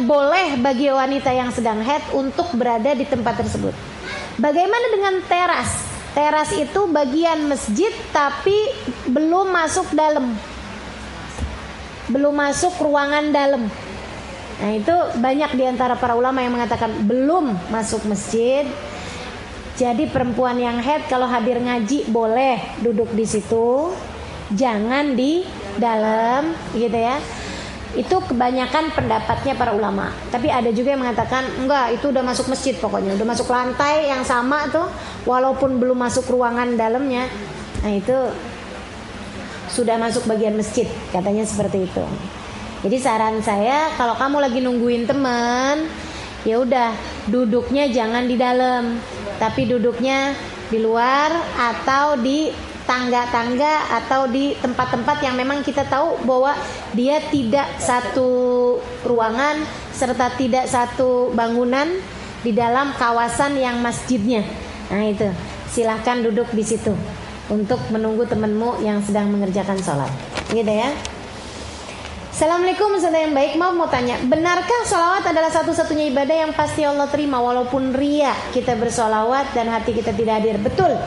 [SPEAKER 1] boleh bagi wanita yang sedang haid untuk berada di tempat tersebut. Bagaimana dengan teras? Teras itu bagian masjid tapi belum masuk dalam, belum masuk ruangan dalam. Nah itu banyak diantara para ulama yang mengatakan belum masuk masjid. Jadi perempuan yang haid kalau hadir ngaji boleh duduk di situ, jangan di dalam, gitu ya. Itu kebanyakan pendapatnya para ulama. Tapi ada juga yang mengatakan enggak, itu udah masuk masjid pokoknya, udah masuk lantai yang sama tuh, walaupun belum masuk ruangan dalamnya. Nah itu sudah masuk bagian masjid, katanya seperti itu. Jadi saran saya, kalau kamu lagi nungguin teman, ya udah duduknya jangan di dalam, tapi duduknya di luar atau di tangga-tangga atau di tempat-tempat yang memang kita tahu bahwa dia tidak satu ruangan serta tidak satu bangunan di dalam kawasan yang masjidnya. Nah itu, silahkan duduk di situ untuk menunggu temanmu yang sedang mengerjakan sholat, gitu ya. Assalamualaikum Ustazah yang baik, mau tanya, benarkah sholawat adalah satu-satunya ibadah yang pasti Allah terima walaupun ria kita bersholawat dan hati kita tidak hadir? Betul.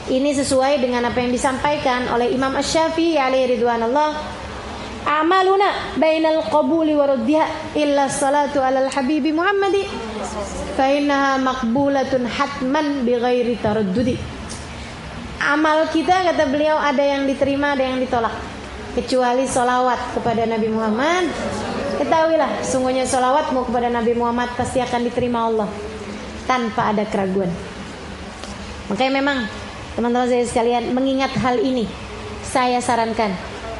[SPEAKER 1] Ini sesuai dengan apa yang disampaikan oleh Imam Asy-Syafi'i alaihi ridwanullah. Amaluna bainal qabuli wa raddiha illa salatu alal habibi Muhammadi fa innaha maqbulatun hatman bighairi taraddudi. Amal kita, kata beliau, ada yang diterima, ada yang ditolak, kecuali solawat kepada Nabi Muhammad. Ketahuilah, sungguhnya solawatmu kepada Nabi Muhammad pasti akan diterima Allah tanpa ada keraguan. Makanya memang teman-teman saya sekalian, mengingat hal ini, saya sarankan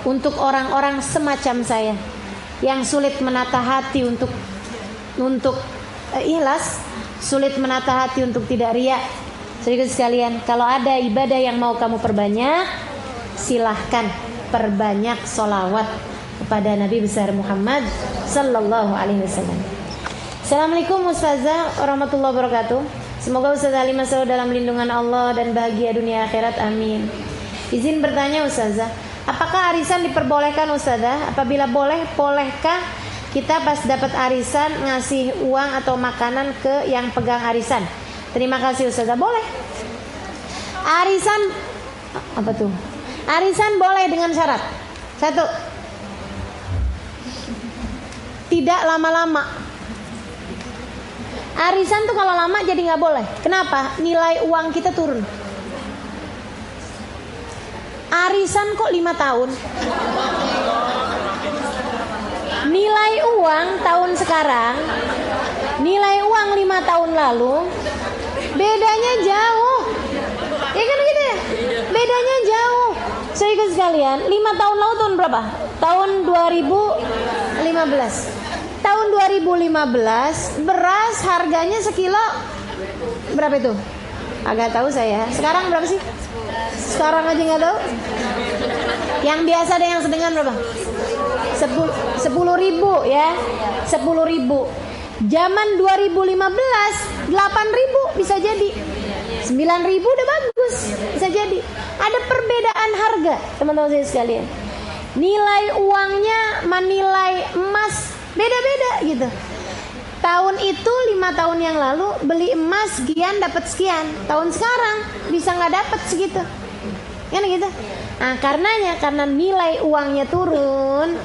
[SPEAKER 1] untuk orang-orang semacam saya yang sulit menata hati untuk ikhlas, sulit menata hati untuk tidak riya. Saudara sekalian, kalau ada ibadah yang mau kamu perbanyak, silahkan perbanyak sholawat kepada Nabi besar Muhammad sallallahu alaihi wasallam. Assalamualaikum Ustazah warahmatullahi wabarakatuh. Semoga Ustazah Halimah selalu dalam lindungan Allah dan bahagia dunia akhirat, amin. Izin bertanya Ustazah, apakah arisan diperbolehkan Ustazah? Apabila boleh, bolehkah kita pas dapat arisan ngasih uang atau makanan ke yang pegang arisan? Terima kasih Ustazah. Boleh. Arisan apa tuh? Arisan boleh dengan syarat. Satu, tidak lama-lama. Arisan tuh kalau lama jadi nggak boleh. Kenapa? Nilai uang kita turun. Arisan kok 5 tahun? Nilai uang tahun sekarang, nilai uang 5 tahun lalu, bedanya jauh. Ya kan gitu ya? Bedanya jauh. Saya ikut sekalian, 5 tahun lalu tahun berapa? Tahun 2015. Tahun 2015 beras harganya sekilo berapa itu? Agak tahu saya. Sekarang berapa sih? Sekarang aja nggak tahu. Yang biasa ada yang sedengan berapa? 10.000 ya. 10.000. Zaman 2015 8.000 bisa jadi. 9.000 udah bagus. Bisa jadi. Ada perbedaan harga, teman-teman saya sekalian. Nilai uangnya menilai emas beda-beda gitu. Tahun itu 5 tahun yang lalu beli emas sekian dapat sekian. Tahun sekarang bisa nggak dapat segitu. Kan gitu. Nah, karena nilai uangnya turun,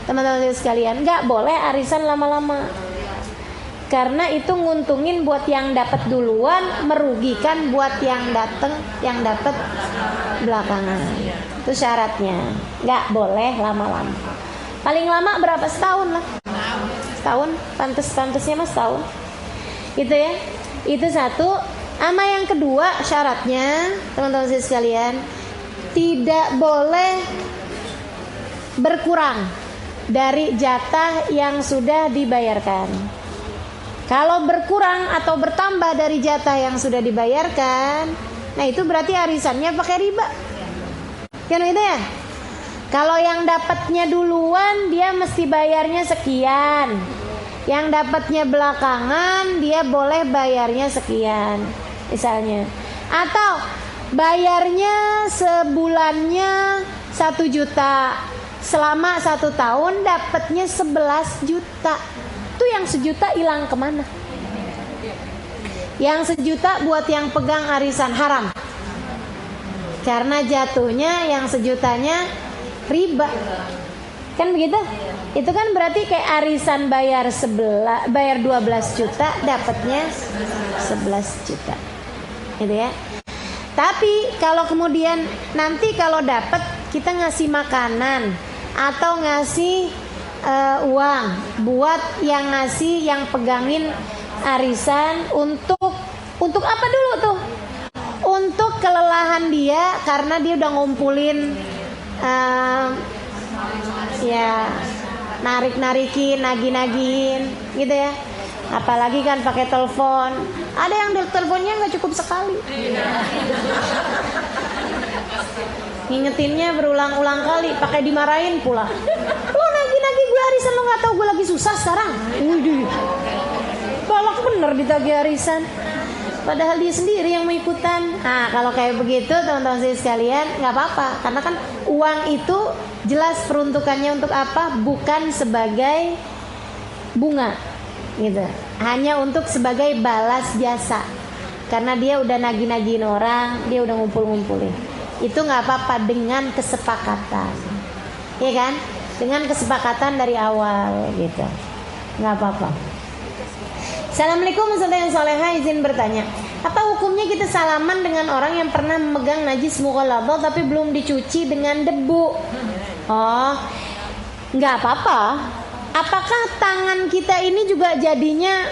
[SPEAKER 1] teman-teman sekalian, nggak boleh arisan lama-lama. Karena itu nguntungin buat yang dapat duluan, merugikan buat yang dapat belakangan. Itu syaratnya. Nggak boleh lama-lama. Paling lama berapa? Setahun lah. Setahun, pantes-pantesnya mas setahun. Gitu ya. Itu satu. Sama yang kedua syaratnya, teman-teman sekalian, tidak boleh berkurang dari jatah yang sudah dibayarkan. Kalau berkurang atau bertambah dari jatah yang sudah dibayarkan, nah itu berarti arisannya pakai riba. Kan gitu ya? Kalau yang dapatnya duluan dia mesti bayarnya sekian. Yang dapatnya belakangan dia boleh bayarnya sekian. Misalnya. Atau bayarnya sebulannya 1 juta. Selama 1 tahun dapatnya 11 juta. Itu yang 1 juta hilang kemana? Yang 1 juta buat yang pegang arisan haram. Karena jatuhnya yang 1 jutanya riba. Kan begitu? Itu kan berarti kayak arisan bayar 12 juta dapatnya 11 juta. Gitu ya. Tapi kalau kemudian nanti kalau dapat kita ngasih makanan atau ngasih uang buat yang ngasih, yang pegangin arisan untuk apa dulu tuh? Untuk kelelahan dia karena dia udah ngumpulin ya narik-narikin, nagih-nagihin gitu ya. Apalagi kan pakai telepon. Ada yang teleponnya nggak cukup sekali. Ngingetinnya berulang-ulang kali, pakai dimarahin pula. Lo nagih-nagih gue arisan, lo nggak tahu gue lagi susah sekarang. Widih, galak bener ditagih arisan. Padahal dia sendiri yang mau ikutan. Nah kalau kayak begitu teman-teman saya sekalian, nggak apa-apa. Karena kan uang itu jelas peruntukannya untuk apa? Bukan sebagai bunga gitu. Hanya untuk sebagai balas jasa. Karena dia udah nagih-nagihin orang, dia udah ngumpul-ngumpulin. Itu nggak apa-apa dengan kesepakatan. Ya kan? Dengan kesepakatan dari awal gitu. Nggak apa-apa. Assalamualaikum warahmatullahi wabarakatuh. Izin bertanya, apa hukumnya kita salaman dengan orang yang pernah memegang najis mughalladhah tapi belum dicuci dengan debu? Oh, nggak apa-apa. Apakah tangan kita ini juga jadinya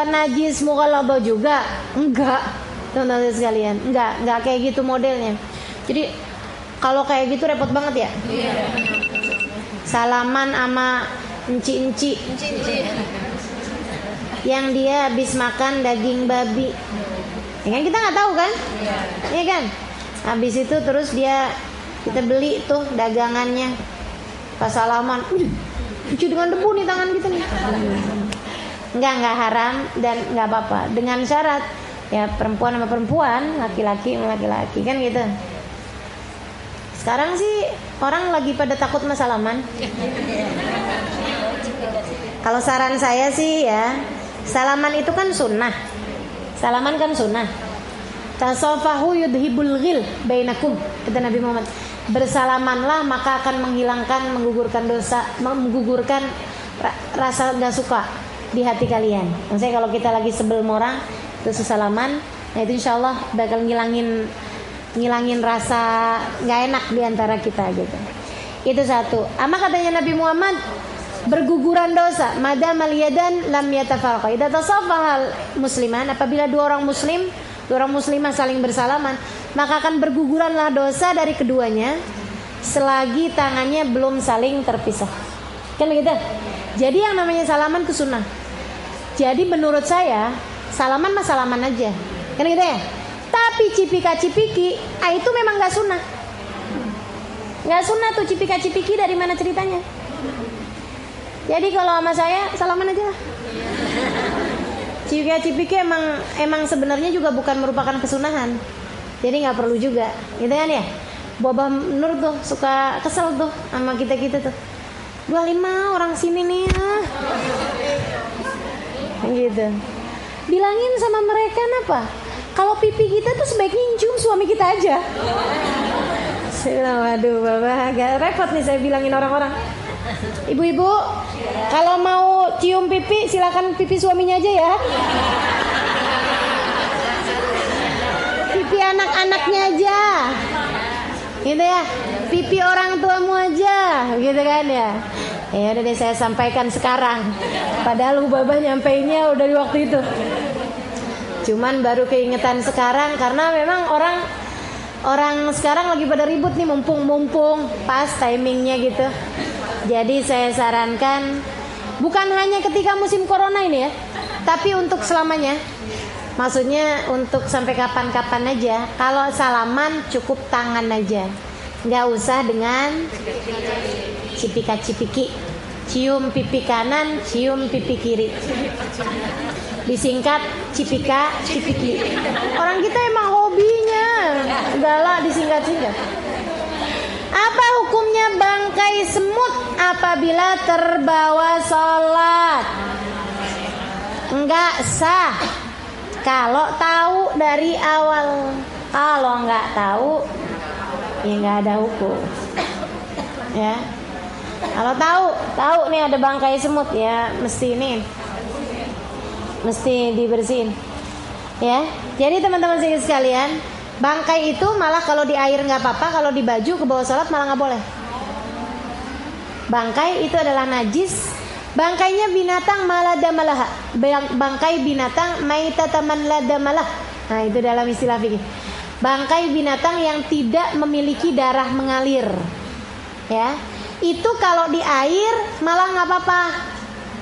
[SPEAKER 1] najis mughalladhah juga? Enggak. teman-teman sekalian. Enggak kayak gitu modelnya. Jadi kalau kayak gitu repot banget ya. Salaman sama enci-enci yang dia habis makan daging babi, ya kan kita nggak tahu kan, ya kan. Habis itu terus kita beli tuh dagangannya, pas salaman, cuci dengan debu nih tangan kita nih. Nggak haram dan nggak apa-apa, dengan syarat ya perempuan sama perempuan, laki-laki sama laki-laki kan gitu. Sekarang sih orang lagi pada takut sama salaman. Kalau saran saya sih ya, salaman itu kan sunnah. Salaman kan sunnah. Tasafahu yudhibul ghil bainakum, kata Nabi Muhammad. Bersalamanlah maka akan menghilangkan, menggugurkan dosa, menggugurkan rasa gak suka di hati kalian. Maksudnya kalau kita lagi sebel sama orang terus salaman, nah itu insyaallah bakal ngilangin rasa gak enak di antara kita gitu. Itu satu. Ama katanya Nabi Muhammad, berguguran dosa madam al-yadan lam yatafarqa. Idza tasafahal musliman, apabila dua orang muslimah saling bersalaman, maka akan berguguranlah dosa dari keduanya selagi tangannya belum saling terpisah. Kan begitu? Jadi yang namanya salaman itu sunnah. Jadi menurut saya salaman mah salaman aja. Kan gitu ya? Tapi cipika-cipiki itu memang enggak sunnah. Enggak sunnah tuh cipika-cipiki, dari mana ceritanya? Jadi kalau sama saya salaman aja lah. Cipika-cipiki emang sebenarnya juga bukan merupakan kesunahan. Jadi nggak perlu juga, gitu kan ya? Babah Nur tuh suka kesel tuh sama kita tuh. 25 orang sini nih, gitu. Bilangin sama mereka apa? Kalau pipi kita tuh sebaiknya cium suami kita aja. Saya bilang, waduh Bapak agak repot nih saya bilangin orang-orang. Ibu-ibu, kalau mau cium pipi silakan pipi suaminya aja ya. Pipi anak-anaknya aja, gitu ya. Pipi orang tuamu aja, gitu kan ya. Ya udah deh saya sampaikan sekarang. Padahal babah nyampeinnya udah di waktu itu. Cuman baru keingetan sekarang karena memang orang sekarang lagi pada ribut nih, mumpung pas timingnya gitu. Jadi saya sarankan bukan hanya ketika musim corona ini ya, tapi untuk selamanya. Maksudnya untuk sampai kapan-kapan aja. Kalau salaman cukup tangan aja, nggak usah dengan cipika-cipiki. Cium pipi kanan, cium pipi kiri. Disingkat cipika-cipiki. Orang kita emang hobinya galak disingkat-singkat. Apa hukumnya bangkai semut apabila terbawa sholat? Enggak sah kalau tahu dari awal. Kalau enggak tahu, ya enggak ada hukum. Ya. Kalau tahu nih ada bangkai semut, ya mesti dibersihin. Ya. Jadi teman-teman sekalian, bangkai itu malah kalau di air nggak apa-apa, kalau di baju ke bawah sholat malah nggak boleh. Bangkai itu adalah najis. Bangkainya binatang maladamalah. Bangkai binatang maitataman ladamalah. Nah itu dalam istilah fikih. Bangkai binatang yang tidak memiliki darah mengalir. Ya, itu kalau di air malah nggak apa-apa.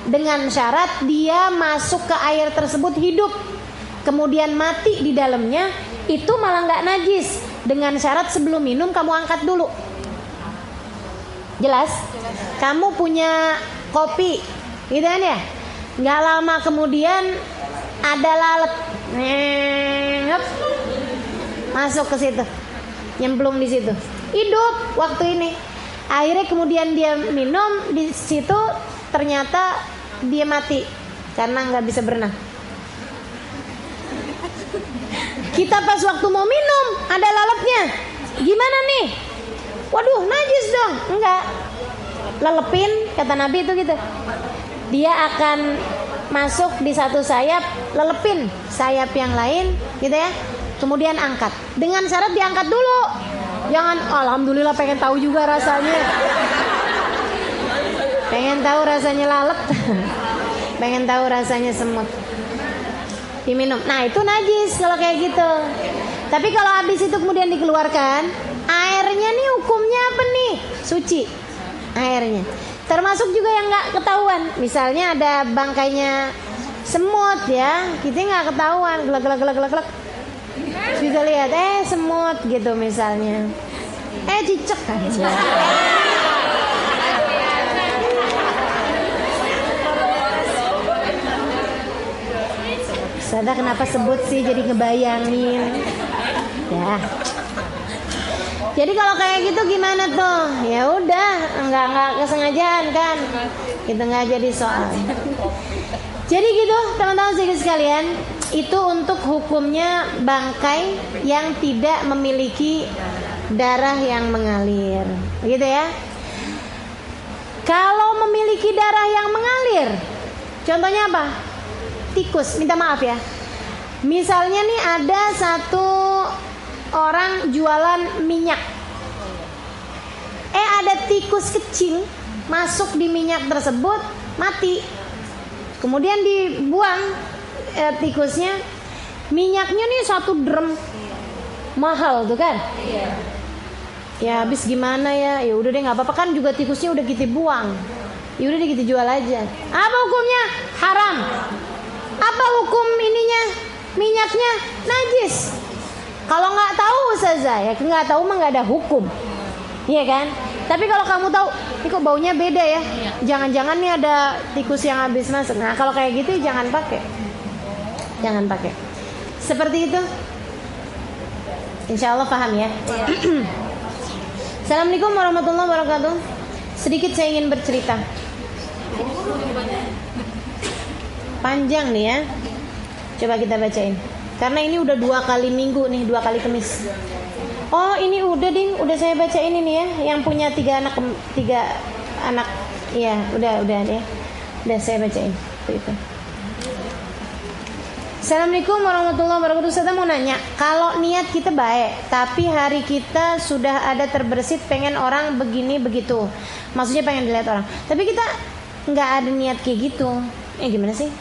[SPEAKER 1] Dengan syarat dia masuk ke air tersebut hidup, kemudian mati di dalamnya. Itu malah nggak najis. Dengan syarat sebelum minum kamu angkat dulu. Jelas? Kamu punya kopi, gitu kan ya? Nggak lama kemudian ada lalat, masuk ke situ, nyemplung di situ, hidup waktu ini. Akhirnya kemudian dia minum di situ, ternyata dia mati karena nggak bisa berenang. Kita pas waktu mau minum ada lalatnya, gimana nih? Waduh najis dong. Enggak, lelepin, kata Nabi itu gitu. Dia akan masuk di satu sayap, lelepin sayap yang lain gitu ya. Kemudian angkat. Dengan syarat diangkat dulu. Jangan alhamdulillah pengen tahu juga rasanya. Pengen tahu rasanya lalat. Pengen tahu rasanya semut. diminum. Nah itu najis kalau kayak gitu. Tapi kalau habis itu kemudian dikeluarkan, airnya nih hukumnya apa nih? Suci airnya. Termasuk juga yang nggak ketahuan. Misalnya ada bangkainya semut ya, kita nggak ketahuan, gelak. Kita lihat, semut gitu misalnya. Cicak aja. Sada kenapa sebut sih, jadi ngebayangin ya. Jadi kalau kayak gitu gimana tuh? Ya udah, nggak kesengajaan kan, kita nggak jadi soal. Jadi gitu teman-teman sekalian, itu untuk hukumnya bangkai yang tidak memiliki darah yang mengalir, gitu ya. Kalau memiliki darah yang mengalir, contohnya apa? Tikus, minta maaf ya. Misalnya nih ada satu orang jualan minyak. Ada tikus kecil masuk di minyak tersebut, mati. Kemudian dibuang tikusnya. Minyaknya nih 1 drum. Mahal tuh kan? Ya habis gimana ya? Ya udah deh nggak apa-apa kan, juga tikusnya udah kita buang. Ya udah deh kita jual aja. Apa hukumnya? Haram. Apa hukum ininya? Minyaknya najis. Kalau nggak tahu ustazah, ya nggak tahu mah nggak ada hukum, iya kan? Tapi kalau kamu tahu, ini kok baunya beda ya? Jangan-jangan nih ada tikus yang habis masuk. Nah kalau kayak gitu jangan pakai, Seperti itu. Insya Allah paham ya. Assalamualaikum warahmatullahi wabarakatuh. Sedikit saya ingin bercerita. Panjang nih ya. Coba kita bacain. Karena ini udah 2 kali minggu nih, 2 kali Kamis. Oh ini udah ding, udah saya bacain ini ya. Yang punya 3 anak, iya udah ya. Udah saya bacain. Itu. Assalamualaikum warahmatullahi wabarakatuh. Saya mau nanya, kalau niat kita baik, tapi hari kita sudah ada terbersit pengen orang begini begitu, maksudnya pengen dilihat orang, tapi kita nggak ada niat kayak gitu, gimana sih?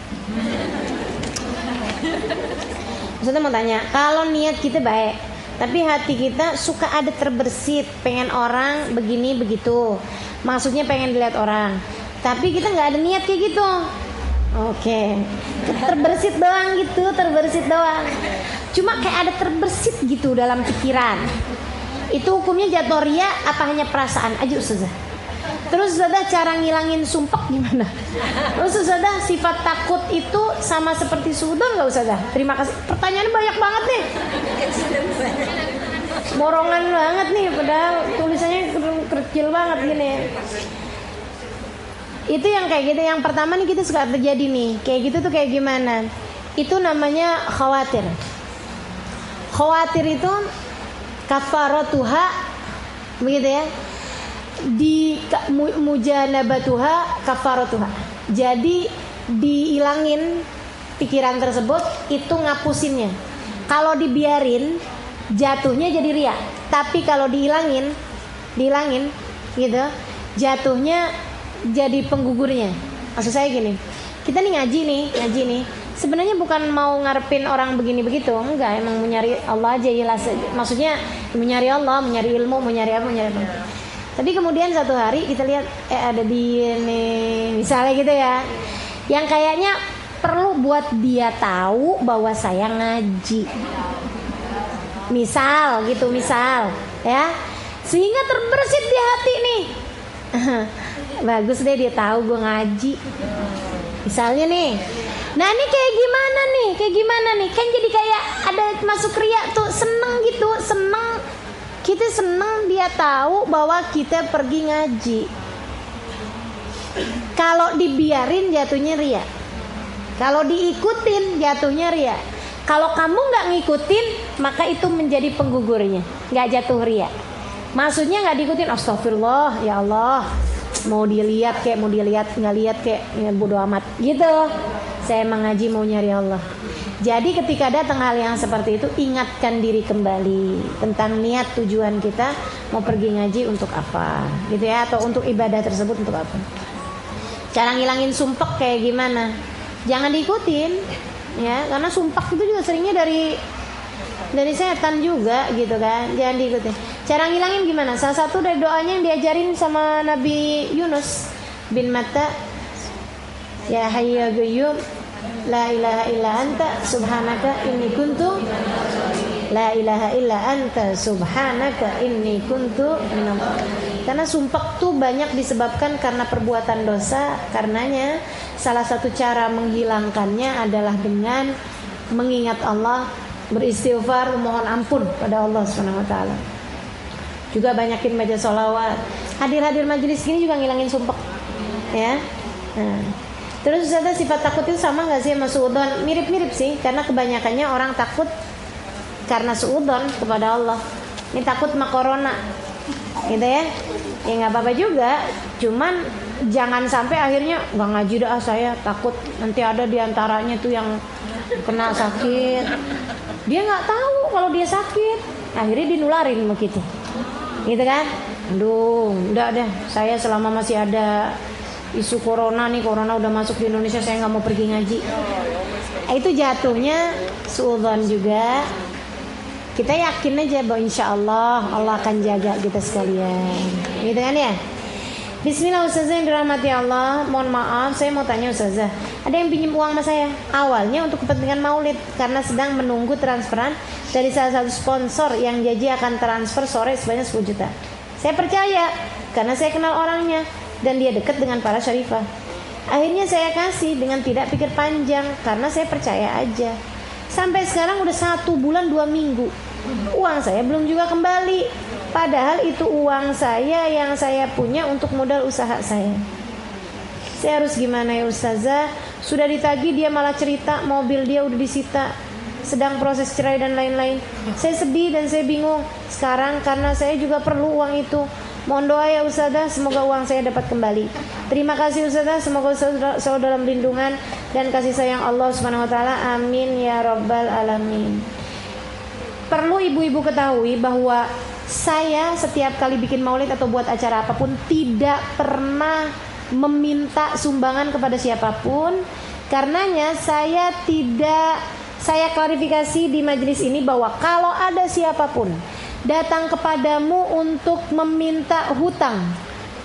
[SPEAKER 1] Saya mau tanya, kalau niat kita baik, tapi hati kita suka ada terbersit pengen orang begini begitu, maksudnya pengen dilihat orang, tapi kita nggak ada niat kayak gitu. Oke, terbersit doang gitu, Cuma kayak ada terbersit gitu dalam pikiran. Itu hukumnya jatuh ria apa hanya perasaan aja Ustazah? Terus Ustazah cara ngilangin sumpek gimana? Terus Ustazah sifat takut itu sama seperti suudon nggak Ustazah? Terima kasih. Pertanyaannya banyak banget nih. Borongan banget nih, padahal tulisannya kecil banget gini. Itu yang kayak gitu. Yang pertama nih kita suka terjadi nih. Kayak gitu tuh kayak gimana? Itu namanya khawatir. Khawatir itu kafaratuha, begitu ya. Di mujanabatuha kafaratuha. Jadi diilangin pikiran tersebut, itu ngapusinnya. Kalau dibiarin jatuhnya jadi ria. Tapi kalau dihilangin gitu, jatuhnya jadi penggugurnya. Maksud saya gini, kita nih ngaji nih. Sebenarnya bukan mau ngarepin orang begini begitu, enggak, emang mau nyari Allah aja jelas aja. Maksudnya mau nyari Allah, mau nyari ilmu, mau nyari apa. Tapi kemudian satu hari kita lihat ada dia nih, misalnya gitu ya, yang kayaknya perlu buat dia tahu bahwa saya ngaji. Misal ya, sehingga terbersit di hati nih. Bagus deh dia tahu gue ngaji. Misalnya nih. Nah ini kayak gimana nih? Kan jadi kayak ada masuk ria tuh, seneng. Kita seneng dia tahu bahwa kita pergi ngaji. Kalau dibiarin jatuhnya ria. Kalau diikutin jatuhnya ria. Kalau kamu nggak ngikutin, maka itu menjadi penggugurnya, nggak jatuh ria. Maksudnya nggak diikutin, astagfirullah, ya Allah. Mau dilihat kayak, mau dilihat nggak lihat kayak, ya bodo amat gitu. Saya mengaji mau nyari Allah. Jadi ketika datang hal yang seperti itu, ingatkan diri kembali tentang niat tujuan kita mau pergi ngaji untuk apa, gitu ya, atau untuk ibadah tersebut untuk apa. Cara ngilangin sumpek kayak gimana? Jangan diikutin. ya, karena sumpah itu juga seringnya dari setan juga gitu kan, jangan diikutin. Cara ngilangin gimana? Salah satu dari doanya yang diajarin sama Nabi Yunus bin Matta, ya hayyu ya qayyum la ilaha illa anta subhanaka inni kuntu la ilaha illa anta subhanaka inni kuntu minal. Karena sumpah tuh banyak disebabkan karena perbuatan dosa. Karenanya salah satu cara menghilangkannya adalah dengan mengingat Allah, beristighfar, memohon ampun pada Allah Subhanahu wa taala. Juga banyakin baca sholawat. Hadir-hadir majelis gini juga ngilangin sumpah. Ya. Nah. Terus Ustazah, sifat takut itu sama enggak sih sama suudzon? Mirip-mirip sih, karena kebanyakannya orang takut karena suudzon kepada Allah. Ini takut sama corona. Gitu ya. Ya enggak apa-apa juga, cuman jangan sampai akhirnya enggak ngaji dah saya takut nanti ada di antaranya tuh yang kena sakit. Dia nggak tahu kalau dia sakit, akhirnya dinularin begitu, gitu kan? Aduh, udah deh, saya selama masih ada isu corona nih, corona udah masuk di Indonesia, saya nggak mau pergi ngaji. Itu jatuhnya suudzon juga. Kita yakin aja bahwa insya Allah Allah akan jaga kita sekalian, gitu kan ya? Bismillah. Ustazah yang dirahmati Allah, mohon maaf saya mau tanya Ustazah, ada yang pinjam uang sama saya awalnya untuk kepentingan maulid karena sedang menunggu transferan dari salah satu sponsor yang janji akan transfer sore sebanyak 10 juta. Saya percaya karena saya kenal orangnya dan dia dekat dengan para syarifah. Akhirnya saya kasih dengan tidak pikir panjang karena saya percaya aja. Sampai sekarang udah 1 bulan 2 minggu, uang saya belum juga kembali. Padahal itu uang saya yang saya punya untuk modal usaha saya. Saya harus gimana ya Ustazah? Sudah ditagih dia malah cerita mobil dia udah disita, sedang proses cerai dan lain-lain. Saya sedih dan saya bingung sekarang karena saya juga perlu uang itu. Mohon doa ya Ustazah, semoga uang saya dapat kembali. Terima kasih Ustazah, semoga selalu dalam lindungan dan kasih sayang Allah Subhanahu wa taala. Amin ya rabbal alamin. Perlu ibu-ibu ketahui bahwa saya setiap kali bikin maulid atau buat acara apapun tidak pernah meminta sumbangan kepada siapapun. Karenanya saya klarifikasi di majelis ini bahwa kalau ada siapapun datang kepadamu untuk meminta hutang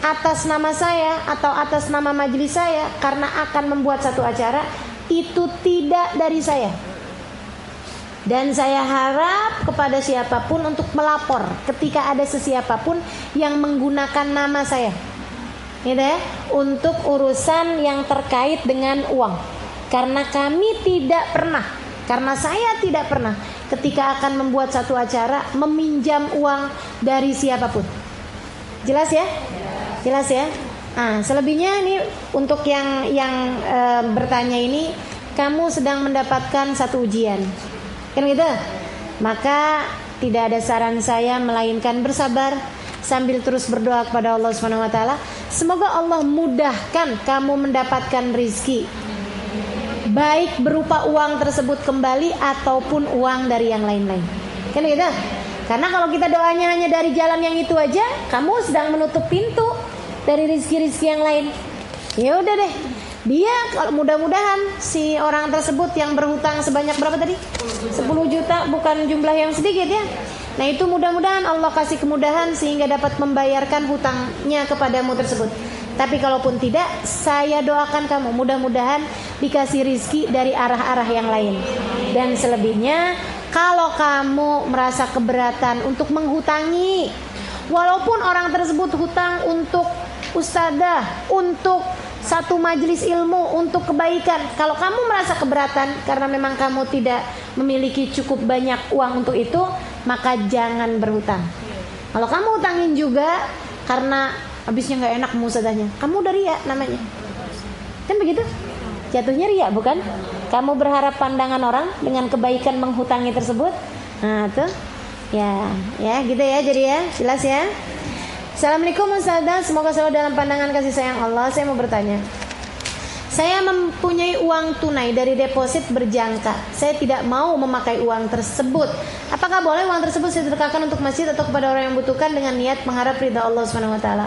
[SPEAKER 1] atas nama saya atau atas nama majelis saya karena akan membuat satu acara, itu tidak dari saya. Dan saya harap kepada siapapun untuk melapor ketika ada sesiapapun yang menggunakan nama saya, gitu ya, untuk urusan yang terkait dengan uang. Karena saya tidak pernah ketika akan membuat satu acara meminjam uang dari siapapun. Jelas ya? Jelas ya? Nah, selebihnya ini untuk yang bertanya ini, kamu sedang mendapatkan satu ujian. Kan gitu? Maka tidak ada saran saya melainkan bersabar sambil terus berdoa kepada Allah Subhanahu wa taala. Semoga Allah mudahkan kamu mendapatkan rizki, baik berupa uang tersebut kembali ataupun uang dari yang lain-lain. Kan gitu? Karena kalau kita doanya hanya dari jalan yang itu aja, kamu sedang menutup pintu dari rizki-rizki yang lain. Ya udah deh. Dia mudah-mudahan si orang tersebut yang berhutang sebanyak berapa tadi? 10 juta, bukan jumlah yang sedikit ya. Nah itu mudah-mudahan Allah kasih kemudahan sehingga dapat membayarkan hutangnya kepadamu tersebut. Tapi kalaupun tidak, saya doakan kamu mudah-mudahan dikasih rizki dari arah-arah yang lain. Dan selebihnya, kalau kamu merasa keberatan untuk menghutangi, walaupun orang tersebut hutang untuk ustadzah, untuk satu majelis ilmu, untuk kebaikan, kalau kamu merasa keberatan karena memang kamu tidak memiliki cukup banyak uang untuk itu, maka jangan berhutang. Kalau kamu hutangin juga karena habisnya nggak enak ustadzahnya, kamu udah ria namanya. Kan begitu? Jatuhnya ria, bukan? Kamu berharap pandangan orang dengan kebaikan menghutangi tersebut. Nah tuh, ya gitu ya, jadi ya, jelas ya. Assalamualaikum Ustazah, semoga selalu dalam pandangan kasih sayang Allah. Saya mau bertanya, saya mempunyai uang tunai dari deposit berjangka. Saya tidak mau memakai uang tersebut. Apakah boleh uang tersebut saya sedekahkan untuk masjid atau kepada orang yang membutuhkan dengan niat mengharap ridha Allah Subhanahu wa taala?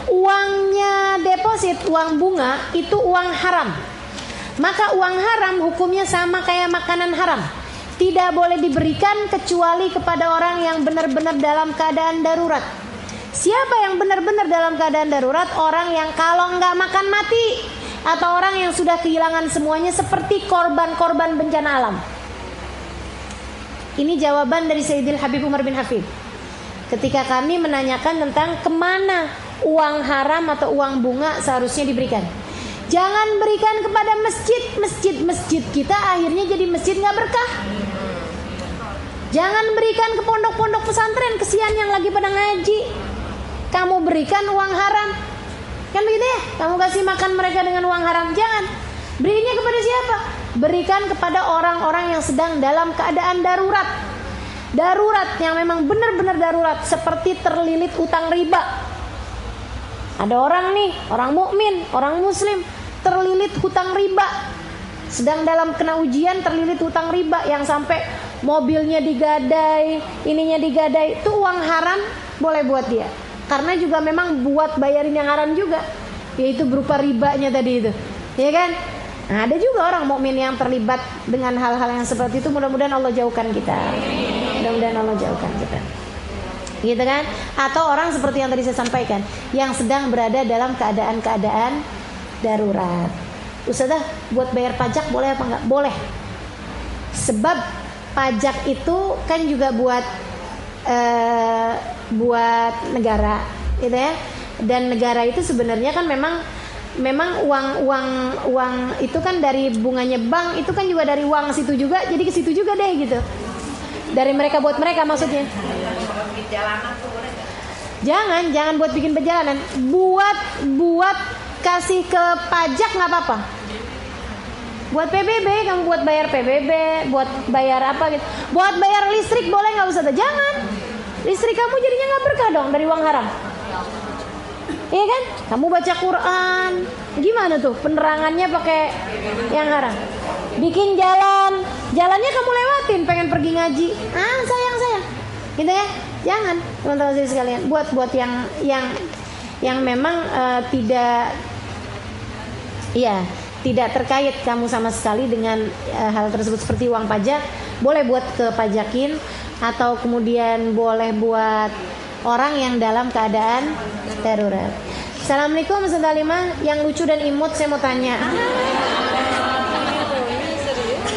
[SPEAKER 1] Uangnya deposit, uang bunga itu uang haram. Maka uang haram hukumnya sama kayak makanan haram. Tidak boleh diberikan kecuali kepada orang yang benar-benar dalam keadaan darurat. Siapa yang benar-benar dalam keadaan darurat? Orang yang kalau nggak makan mati, atau orang yang sudah kehilangan semuanya seperti korban-korban bencana alam. Ini jawaban dari Sayyidil Habib Umar bin Hafid ketika kami menanyakan tentang kemana uang haram atau uang bunga seharusnya diberikan. Jangan berikan kepada masjid kita akhirnya jadi masjid nggak berkah. Jangan berikan ke pondok-pondok pesantren, kesian yang lagi pada ngaji. Kamu berikan uang haram, kan begitu ya? Kamu kasih makan mereka dengan uang haram. Jangan. Berinya kepada siapa? Berikan kepada orang-orang yang sedang dalam keadaan darurat. Darurat yang memang benar-benar darurat, seperti terlilit utang riba. Ada orang nih, orang mukmin, orang muslim terlilit hutang riba. Sedang dalam kena ujian terlilit hutang riba yang sampai mobilnya digadai, ininya digadai. Itu uang haram boleh buat dia. Karena juga memang buat bayarin yang haram juga, yaitu berupa ribanya tadi itu. Ya kan? Nah, ada juga orang mukmin yang terlibat dengan hal-hal yang seperti itu. Mudah-mudahan Allah jauhkan kita. Mudah-mudahan Allah jauhkan kita. Gitu kan? Atau orang seperti yang tadi saya sampaikan, yang sedang berada dalam keadaan-keadaan darurat. Ustazah, buat bayar pajak boleh apa enggak? Boleh. Sebab pajak itu kan juga buat negara, gitu ya. Dan negara itu sebenarnya kan memang uang itu kan dari bunganya bank, itu kan juga dari uang situ juga, jadi ke situ juga deh gitu. Dari mereka buat mereka maksudnya. Jangan buat bikin perjalanan. Buat kasih ke pajak nggak apa-apa. Buat PBB, kamu buat bayar PBB, buat bayar apa gitu. Buat bayar listrik boleh nggak usah? Jangan. Listrik kamu jadinya nggak berkah dong dari uang haram. Iya kan? Kamu baca Quran, gimana tuh penerangannya pakai yang haram? Bikin jalannya kamu lewatin, pengen pergi ngaji. Sayang, gitu ya? Jangan, teman-teman sekalian. Buat yang memang tidak terkait kamu sama sekali dengan hal tersebut, seperti uang pajak, boleh buat kepajakin, atau kemudian boleh buat orang yang dalam keadaan darurat. Assalamualaikum Ustaz Alimah, yang lucu dan imut saya mau tanya.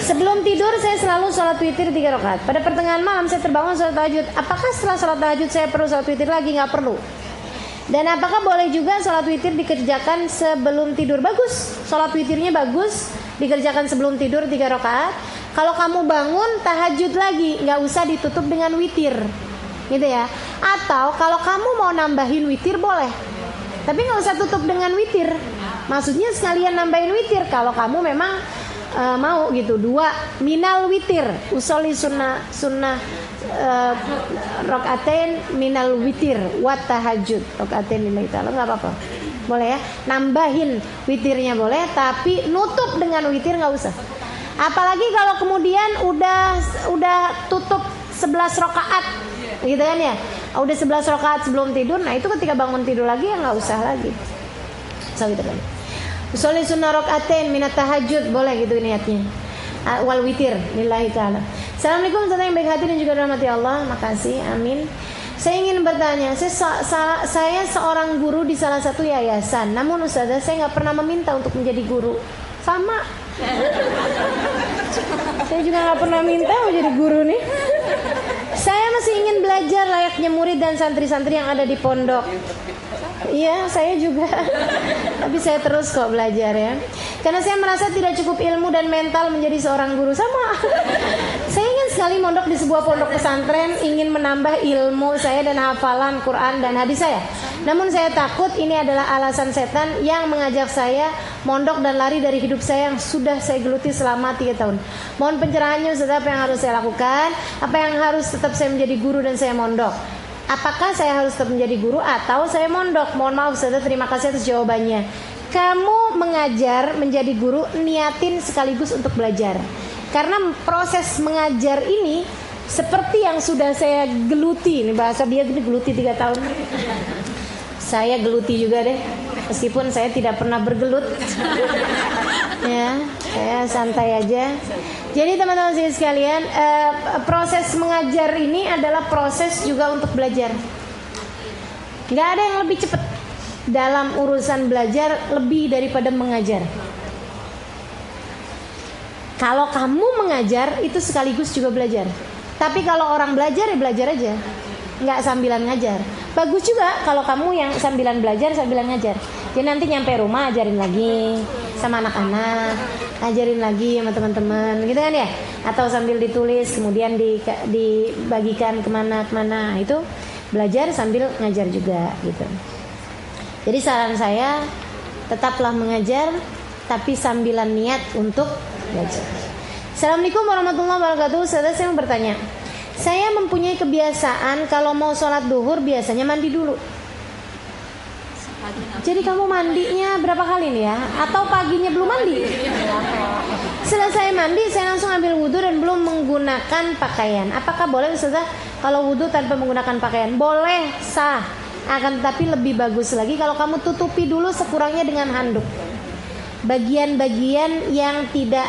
[SPEAKER 1] Sebelum tidur saya selalu sholat witir 3 rakaat. Pada pertengahan malam saya terbangun sholat tahajud. Apakah setelah sholat tahajud saya perlu sholat witir lagi? Nggak perlu. Dan apakah boleh juga sholat witir dikerjakan sebelum tidur? Bagus, sholat witirnya bagus, dikerjakan sebelum tidur 3 rakaat. Kalau kamu bangun tahajud lagi, nggak usah ditutup dengan witir, gitu ya. Atau kalau kamu mau nambahin witir boleh, tapi nggak usah tutup dengan witir. Maksudnya sekalian nambahin witir kalau kamu memang mau gitu. 2 minal witir, usolli sunnah rokaatain minal witir wat tahajud rokaatain lillahi ta'ala, nggak apa-apa, boleh ya. Nambahin witirnya boleh, tapi nutup dengan witir nggak usah. Apalagi kalau kemudian udah tutup 11 rakaat, gitu kan ya. Udah 11 rakaat sebelum tidur, nah itu ketika bangun tidur lagi ya nggak usah lagi. So gitu kan. Usolli sunnah rokaatain minat tahajud, boleh gitu niatnya. Wal witir lillahi ta'ala. Assalamualaikum Ustaz yang baik hati dan juga rahmati Allah. Makasih, amin. Saya ingin bertanya, saya seorang guru di salah satu yayasan. Namun Ustazah, saya nggak pernah meminta untuk menjadi guru. Sama. Saya juga nggak pernah minta mau jadi guru nih. Saya masih ingin belajar layaknya murid dan santri-santri yang ada di pondok. Iya, saya juga. Tapi saya terus kok belajar ya. Karena saya merasa tidak cukup ilmu dan mental menjadi seorang guru. Sama. Saya ingin sekali mondok di sebuah pondok pesantren, ingin menambah ilmu saya dan hafalan Quran dan hadis saya. Namun saya takut ini adalah alasan setan yang mengajak saya mondok dan lari dari hidup saya yang sudah saya geluti selama 3 tahun. Mohon pencerahannya Ustaz, apa yang harus saya lakukan? Apa yang harus tetap saya menjadi guru dan saya mondok? Apakah saya harus tetap menjadi guru atau saya mondok? Mohon maaf Ustaz, terima kasih atas jawabannya. Kamu mengajar menjadi guru, niatin sekaligus untuk belajar. Karena proses mengajar ini seperti yang sudah saya geluti. Ini bahasa dia gini, geluti 3 tahun. Saya geluti juga deh, meskipun saya tidak pernah bergelut. Ya. Saya santai aja. Jadi teman-teman sekalian, proses mengajar ini adalah proses juga untuk belajar. Gak ada yang lebih cepat dalam urusan belajar lebih daripada mengajar. Kalau kamu mengajar itu sekaligus juga belajar. Tapi kalau orang belajar ya belajar aja, nggak sambilan ngajar. Bagus juga kalau kamu yang sambilan belajar sambilan ngajar. Jadi nanti nyampe rumah ajarin lagi sama anak-anak, ajarin lagi sama teman-teman, gitu kan ya? Atau sambil ditulis kemudian dibagikan kemana-kemana, itu belajar sambil ngajar juga, gitu. Jadi saran saya tetaplah mengajar, tapi sambilan niat untuk belajar. Assalamualaikum warahmatullahi wabarakatuh. Saya mau bertanya, saya mempunyai kebiasaan kalau mau sholat duhur biasanya mandi dulu. Jadi kamu mandinya berapa kali nih ya? Atau paginya belum mandi? Selesai mandi saya langsung ambil wudhu dan belum menggunakan pakaian. Apakah boleh Ustazah kalau wudhu tanpa menggunakan pakaian? Boleh, sah. Akan tetapi lebih bagus lagi kalau kamu tutupi dulu sekurangnya dengan handuk. Bagian-bagian yang tidak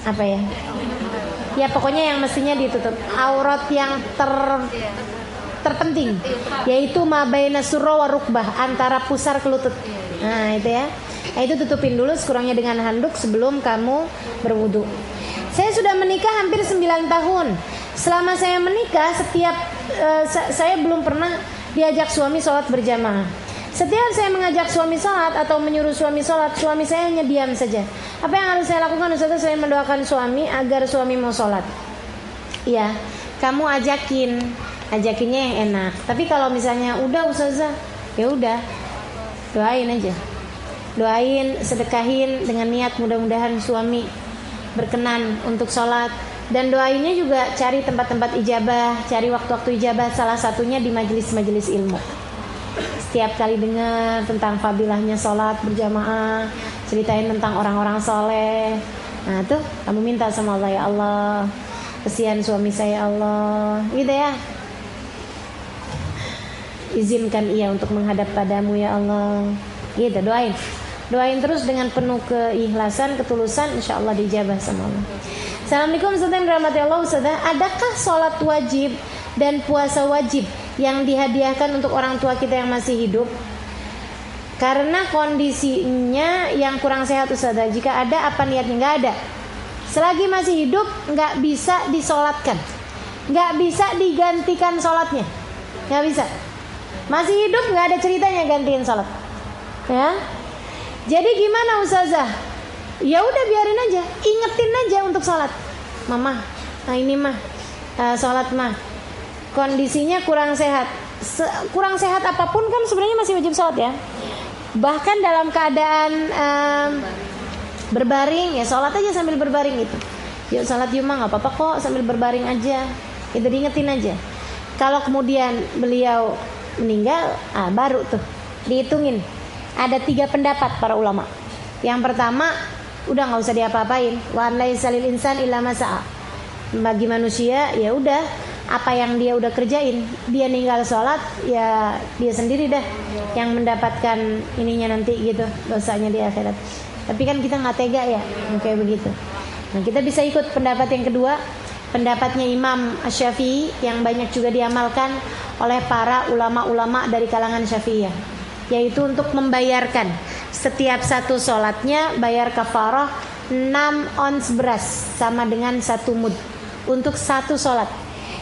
[SPEAKER 1] apa ya? Ya pokoknya yang mestinya ditutup. Aurat yang terpenting, yaitu mabaina surra wa rukbah, antara pusar ke lutut. Nah itu ya. Nah, itu tutupin dulu sekurangnya dengan handuk sebelum kamu berwudu. Saya sudah menikah hampir 9 tahun. Selama saya menikah saya belum pernah diajak suami sholat berjamaah. Setiap saya mengajak suami sholat atau menyuruh suami sholat, suami saya hanya diam saja. Apa yang harus saya lakukan Ustazah? Saya mendoakan suami agar suami mau sholat. Iya, kamu ajakinnya yang enak. Tapi kalau misalnya udah Ustazah, ya udah, doain aja. Doain, sedekahin dengan niat mudah-mudahan suami berkenan untuk sholat. Dan doainnya juga cari tempat-tempat ijabah, cari waktu-waktu ijabah, salah satunya di majelis-majelis ilmu. Setiap kali dengar tentang fadilahnya sholat berjamaah, ceritain tentang orang-orang soleh. Nah tuh kamu minta sama Allah, ya Allah, kesian suami saya Allah, gitu ya. Izinkan ia untuk menghadap padamu ya Allah, gitu, doain terus dengan penuh keikhlasan, ketulusan, insya Allah dijabah sama Allah. Assalamualaikum Ustazah, rahmati Allah. Ustazah, adakah sholat wajib dan puasa wajib yang dihadiahkan untuk orang tua kita yang masih hidup karena kondisinya yang kurang sehat Ustazah? Jika ada, apa niatnya? Nggak ada. Selagi masih hidup nggak bisa disolatkan, nggak bisa digantikan sholatnya, nggak bisa. Masih hidup nggak ada ceritanya gantiin sholat, ya. Jadi gimana Ustazah? Ya udah biarin aja, ingetin aja untuk sholat. Mama, nah ini mah sholat mah kondisinya kurang sehat. Kurang sehat apapun kan sebenarnya masih wajib sholat ya. Bahkan dalam keadaan berbaring ya sholat aja sambil berbaring gitu. Yuk sholat yuk mah, nggak apa-apa kok sambil berbaring aja. Itu diingetin aja. Kalau kemudian beliau meninggal, baru tuh dihitungin. Ada 3 pendapat para ulama. Yang pertama, udah nggak usah diapa-apain. Wa laisa lil insan illa ma sa'a. Bagi manusia ya udah, apa yang dia udah kerjain, dia ninggal sholat ya dia sendiri dah yang mendapatkan ininya nanti gitu, dosanya di akhirat. Tapi kan kita nggak tega ya kayak begitu. Nah kita bisa ikut pendapat yang kedua, pendapatnya Imam Syafi'i yang banyak juga diamalkan oleh para ulama-ulama dari kalangan Syafi'iyah, yaitu untuk membayarkan setiap satu sholatnya bayar kafarah 6 ons beras sama dengan 1 mud untuk satu sholat.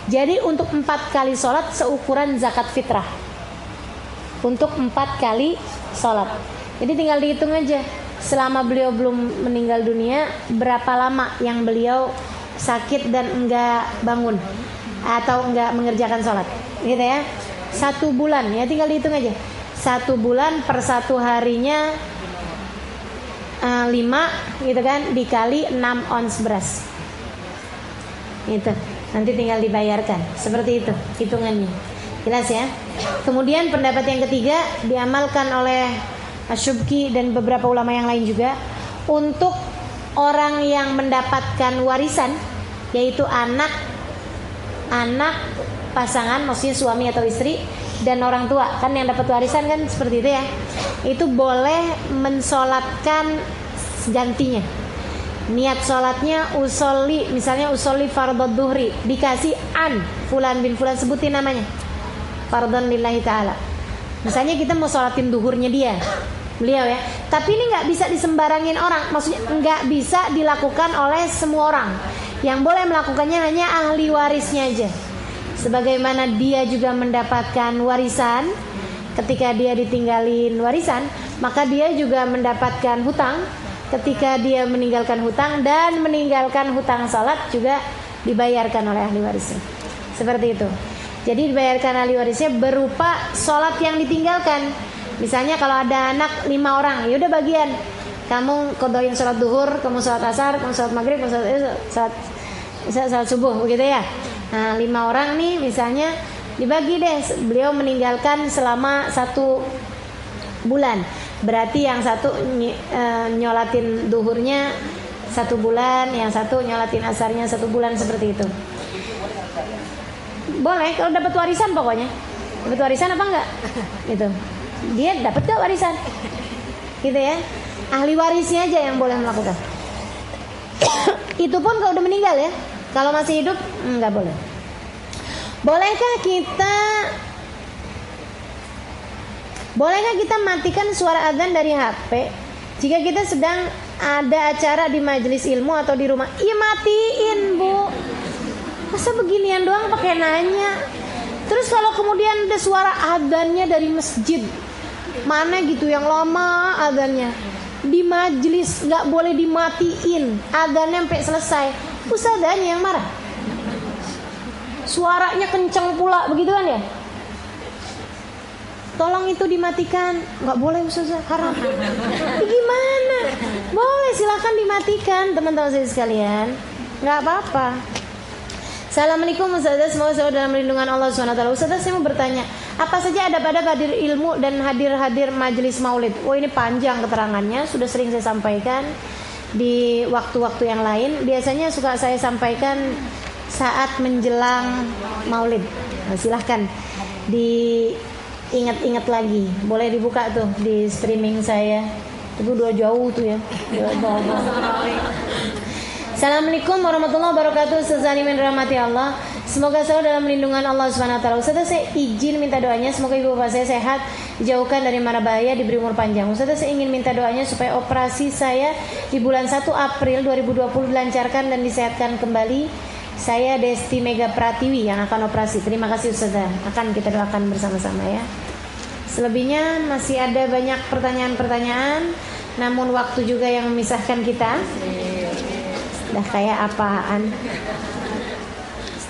[SPEAKER 1] Jadi untuk 4 kali sholat seukuran zakat fitrah. Untuk 4 kali sholat. Jadi tinggal dihitung aja, selama beliau belum meninggal dunia berapa lama yang beliau sakit dan enggak bangun atau enggak mengerjakan sholat, gitu ya. 1 bulan ya, tinggal dihitung aja. 1 bulan per 1 harinya 5 gitu kan, dikali 6 ons beras. Itu nanti tinggal dibayarkan. Seperti itu hitungannya. Jelas ya. Kemudian pendapat yang ketiga diamalkan oleh Asyubki dan beberapa ulama yang lain juga, untuk orang yang mendapatkan warisan, yaitu anak pasangan, maksudnya suami atau istri, dan orang tua. Kan yang dapat warisan kan seperti itu ya. Itu boleh mensolatkan gantinya. Niat sholatnya usolli, misalnya usolli fardhu dhuhri, dikasih an fulan bin fulan, sebutin namanya, fardhon lillahi ta'ala. Misalnya kita mau sholatin duhurnya beliau ya, tapi ini nggak bisa disembarangin orang, maksudnya nggak bisa dilakukan oleh semua orang. Yang boleh melakukannya hanya ahli warisnya aja. Sebagaimana dia juga mendapatkan warisan, ketika dia ditinggalin warisan, maka dia juga mendapatkan hutang. Ketika dia meninggalkan hutang dan meninggalkan hutang salat juga dibayarkan oleh ahli warisnya. Seperti itu. Jadi dibayarkan ahli warisnya berupa salat yang ditinggalkan. Misalnya kalau ada anak 5 orang, ya udah bagian. Kamu kodoin salat duhur, kamu salat asar, kamu salat maghrib, kamu salat subuh, begitu ya. Nah, 5 orang nih misalnya dibagi deh. Beliau meninggalkan selama 1 bulan. Berarti yang satu nyolatin duhurnya 1 bulan, yang satu nyolatin asarnya 1 bulan, seperti itu. Boleh kalau dapat warisan, pokoknya dapat warisan apa enggak gitu, dia dapat gak warisan gitu ya. Ahli warisnya aja yang boleh melakukan. Itu pun kalau udah meninggal ya. Kalau masih hidup enggak boleh. Bolehkah kita matikan suara azan dari HP jika kita sedang ada acara di majelis ilmu atau di rumah? Iya, matiin, Bu. Masa beginian doang pakai nanya? Terus kalau kemudian ada suara azannya dari masjid mana gitu yang lama azannya, di majelis nggak boleh dimatiin, azannya sampai selesai, ustadzanya yang marah, suaranya kenceng pula, begitu kan ya? Tolong itu dimatikan. Nggak boleh ustazah, haram. Gimana? Boleh, silakan dimatikan teman-teman saya sekalian, nggak apa-apa. Assalamualaikum ustazah, semoga selalu dalam lindungan Allah SWT. Ustazah, saya mau bertanya, apa saja adab-adab hadir ilmu dan hadir majelis maulid? Oh, ini panjang keterangannya, sudah sering saya sampaikan di waktu-waktu yang lain. Biasanya suka saya sampaikan saat menjelang maulid. Nah, silahkan diingat-ingat lagi. Boleh dibuka tuh di streaming saya. Itu udah jauh tuh ya. Assalamualaikum warahmatullahi wabarakatuh. Ustazah Alimin rahmati Allah, semoga selalu dalam lindungan Allah SWT. Ustazah, saya izin minta doanya, semoga ibu bapak saya sehat, dijauhkan dari mara bahaya, diberi umur panjang. Ustazah, saya ingin minta doanya supaya operasi saya di bulan 1 April 2020 dilancarkan dan disehatkan kembali. Saya Desti Mega Pratiwi yang akan operasi. Terima kasih Ustazah, akan kita doakan bersama-sama ya. Selebihnya masih ada banyak pertanyaan-pertanyaan, namun waktu juga yang memisahkan kita. Dah kayak apaan?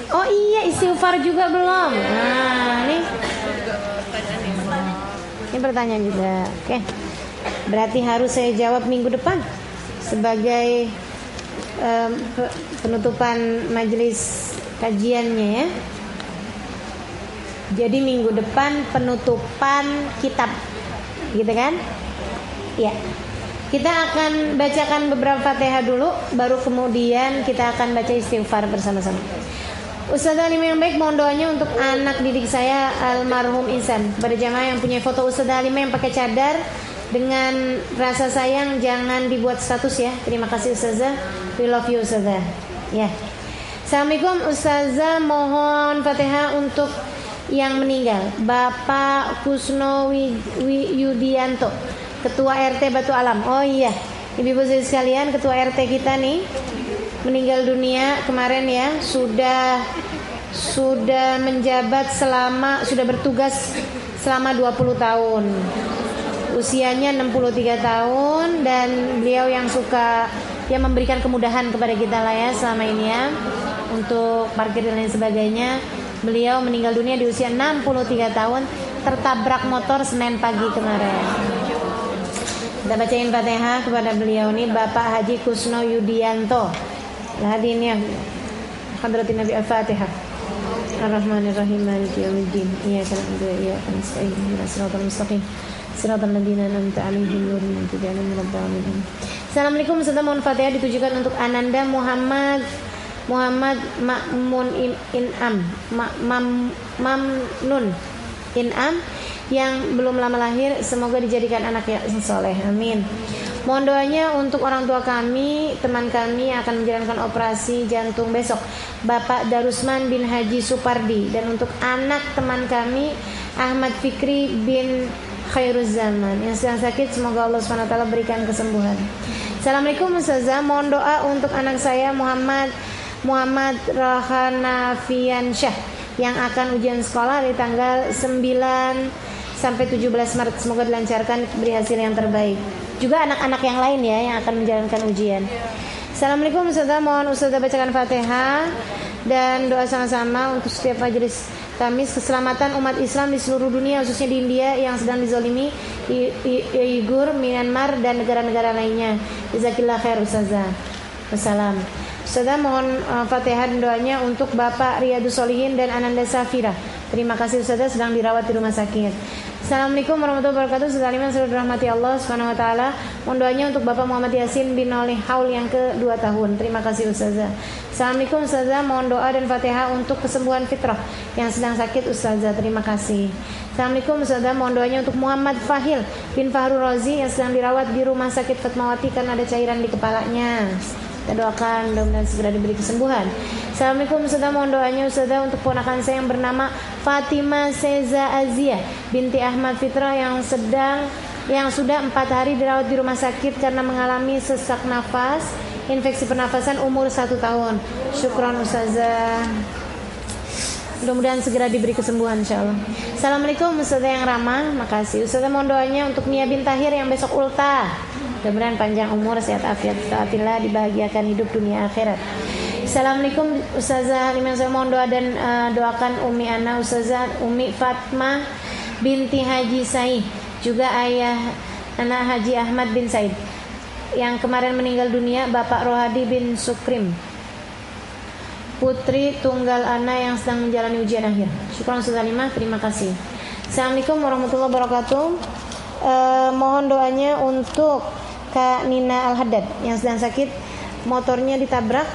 [SPEAKER 1] Oh iya, istighfar juga belum. Nah, ini pertanyaan juga. Oke. Berarti harus saya jawab minggu depan sebagai penutupan majelis kajiannya ya. Jadi minggu depan penutupan kitab, gitu kan? Ya. Kita akan bacakan beberapa Fatihah dulu, baru kemudian kita akan baca istighfar bersama-sama. Ustazah Alimah yang baik, mohon doanya untuk anak didik saya almarhum Insan. Pada jamaah yang punya foto Ustazah Alimah yang pakai cadar dengan rasa sayang, jangan dibuat status ya. Terima kasih Ustazah, we love you Ustazah. Ya. Assalamualaikum Ustazah, mohon Fatihah untuk yang meninggal, Bapak Kusno Yudianto, Ketua RT Batu Alam. Oh iya, ibu-ibu sekalian, Ketua RT kita nih meninggal dunia kemarin ya. Sudah menjabat sudah bertugas selama 20 tahun. Usianya 63 tahun dan beliau yang suka memberikan kemudahan kepada kita lah ya selama ini ya, untuk parkir dan lain sebagainya. Beliau meninggal dunia di usia 63 tahun tertabrak motor Senin pagi kemarin. Kita bacain Fatihah kepada beliau nih, Bapak Haji Kusno Yudianto. Hadirin ya, hadratin Nabi Al-Fatihah. Ar-Rahmanir-Rahim, Maliki Yaumiddin. Iyyaka na'budu wa iyyaka nasta'in. Ihdinas siratal mustaqim. Siratal ladzina an'amta 'alaihim ghairil maghdubi 'alaihim waladdallin. Assalamualaikum, serta mohon Fatihah ditujukan untuk Ananda Muhammad Ma'mun In'am Mamnun In'am yang belum lama lahir, semoga dijadikan anak yang soleh, amin. Mohon doanya untuk orang tua kami, teman kami yang akan menjalankan operasi jantung besok, Bapak Darusman bin Haji Supardi, dan untuk anak teman kami Ahmad Fikri bin Khairuzaman yang sedang sakit, semoga Allah SWT berikan kesembuhan. Assalamualaikum Ustazah, mohon doa untuk anak saya Muhammad Rahanafiansyah yang akan ujian sekolah di tanggal 9 sampai 17 Maret. Semoga dilancarkan, beri hasil yang terbaik. Juga anak-anak yang lain ya yang akan menjalankan ujian. Assalamualaikum Ustazah, mohon Ustazah bacakan Fatihah dan doa sama-sama untuk setiap majelis Kamis, keselamatan umat Islam di seluruh dunia, khususnya di India yang sedang dizolimi, Uyghur, Myanmar dan negara-negara lainnya. Jazakillah khair Ustazah. Wassalam. Ustazah mohon Fatihah dan doanya untuk Bapak Riyadus Solihin dan Ananda Safira. Terima kasih Ustazah sedang dirawat di rumah sakit. Assalamualaikum warahmatullahi wabarakatuh. Ustazah Aliman sudah dirahmati Allah Subhanahu wa taala. Mohon doanya untuk Bapak Muhammad Yasin bin Nolih Haul yang ke-2 tahun. Terima kasih Ustazah. Assalamualaikum Ustazah, mohon doa dan Fatihah untuk kesembuhan Fitrah yang sedang sakit Ustazah. Terima kasih. Assalamualaikum Ustazah, mohon doanya untuk Muhammad Fahil bin Fahru Rozi yang sedang dirawat di rumah sakit Fatmawati karena ada cairan di kepalanya. Kita doakan mudah-mudahan segera diberi kesembuhan. Assalamualaikum Ustazah, mohon doanya Ustazah untuk ponakan saya yang bernama Fatimah Seza Azia binti Ahmad Fitra yang sudah 4 hari dirawat di rumah sakit karena mengalami sesak nafas, infeksi pernafasan, umur 1 tahun. Syukran Ustazah. Mudah-mudahan segera diberi kesembuhan insyaallah. Assalamualaikum Ustazah yang ramah. Makasih Ustazah, mohon doanya untuk Nia bin Tahir yang besok ultah. Mudah-mudahan panjang umur, sehat afiat, taatillah, dibahagiakan hidup dunia akhirat. Assalamualaikum Ustazah Aliman, saya mohon doa dan doakan Umi Ana Ustazah Umi Fatmah binti Haji Said, juga ayah anak Haji Ahmad bin Said yang kemarin meninggal dunia, Bapak Rohadi bin Sukrim, putri tunggal Ana yang sedang menjalani ujian akhir. Syukran Ustazah Alimah, terima kasih. Assalamualaikum warahmatullahi wabarakatuh. Mohon doanya untuk Kak Nina Al-Haddad yang sedang sakit, motornya ditabrak,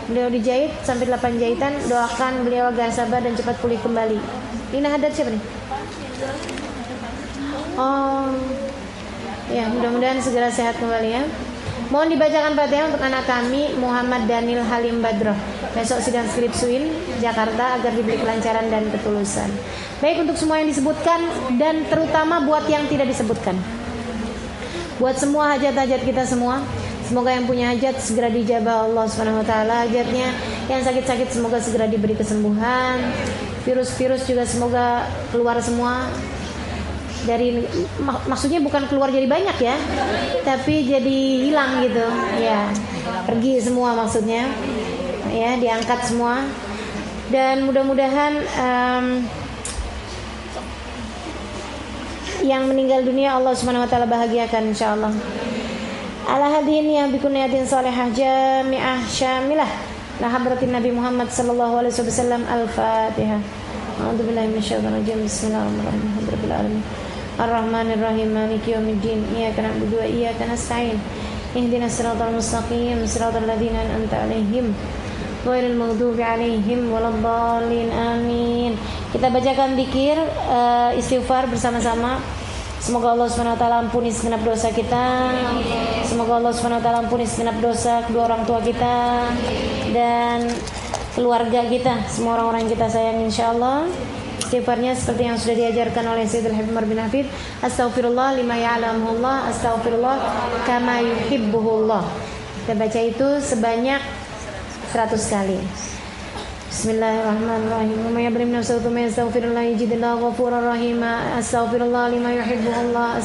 [SPEAKER 1] beliau dijahit sampai 8 jahitan. Doakan beliau agar sabar dan cepat pulih kembali. Nina Haddad siapa nih? Oh ya, mudah-mudahan segera sehat kembali ya. Mohon dibacakan Fatihah untuk anak kami Muhammad Daniel Halim Badroh, besok sidang skripsuin Jakarta, agar diberi kelancaran dan ketulusan. Baik untuk semua yang disebutkan dan terutama buat yang tidak disebutkan, buat semua hajat-hajat kita semua. Semoga yang punya hajat segera dijabah Allah Subhanahu wa taala hajatnya. Yang sakit-sakit semoga segera diberi kesembuhan. Virus-virus juga semoga keluar semua dari, maksudnya bukan keluar jadi banyak ya, tapi jadi hilang gitu ya, pergi semua maksudnya ya, diangkat semua. Dan mudah-mudahan yang meninggal dunia Allah Subhanahu wa taala bahagiakan insyaallah. Ala hadirin yang bikuniyatin salihah jami'ah syamilah la hadratin Nabi Muhammad sallallahu alaihi wasallam. Al-Fatihah. A'udzubillahi minasyaitonir rajim. Bismillahirrahmanirrahim. Alhamdulillahirabbil alamin. Ar-Rahmanir Rahim. Maliki yaumiddin. Iyyaka na'budu wa iyyaka nasta'in. Ihdinas siratal mustaqim. Siratal ladzina an'amta 'alaihim ghairil maghdubi 'alaihim waladdallin. Amin. Kita bacakan zikir istighfar bersama-sama. Semoga Allah Subhanahu wa taala ampuni segenap dosa kita. Semoga Allah Subhanahu wa taala ampuni segenap dosa kedua orang tua kita dan keluarga kita, semua orang-orang yang kita sayang insyaallah. Istighfarnya seperti yang sudah diajarkan oleh Sayyidul Habib Umar bin Hafid. Astaghfirullah lima ya'lamuhullah, astaghfirullah kama yuhibbuhullah. Kita baca itu sebanyak 100 kali. Bismillahirrahmanirrahim. Wa may yadhlim nafsahu thumma yastaghfirullah yajidillahu ghafurur rahim. Astaghfirullah lima yuhibbuhullah,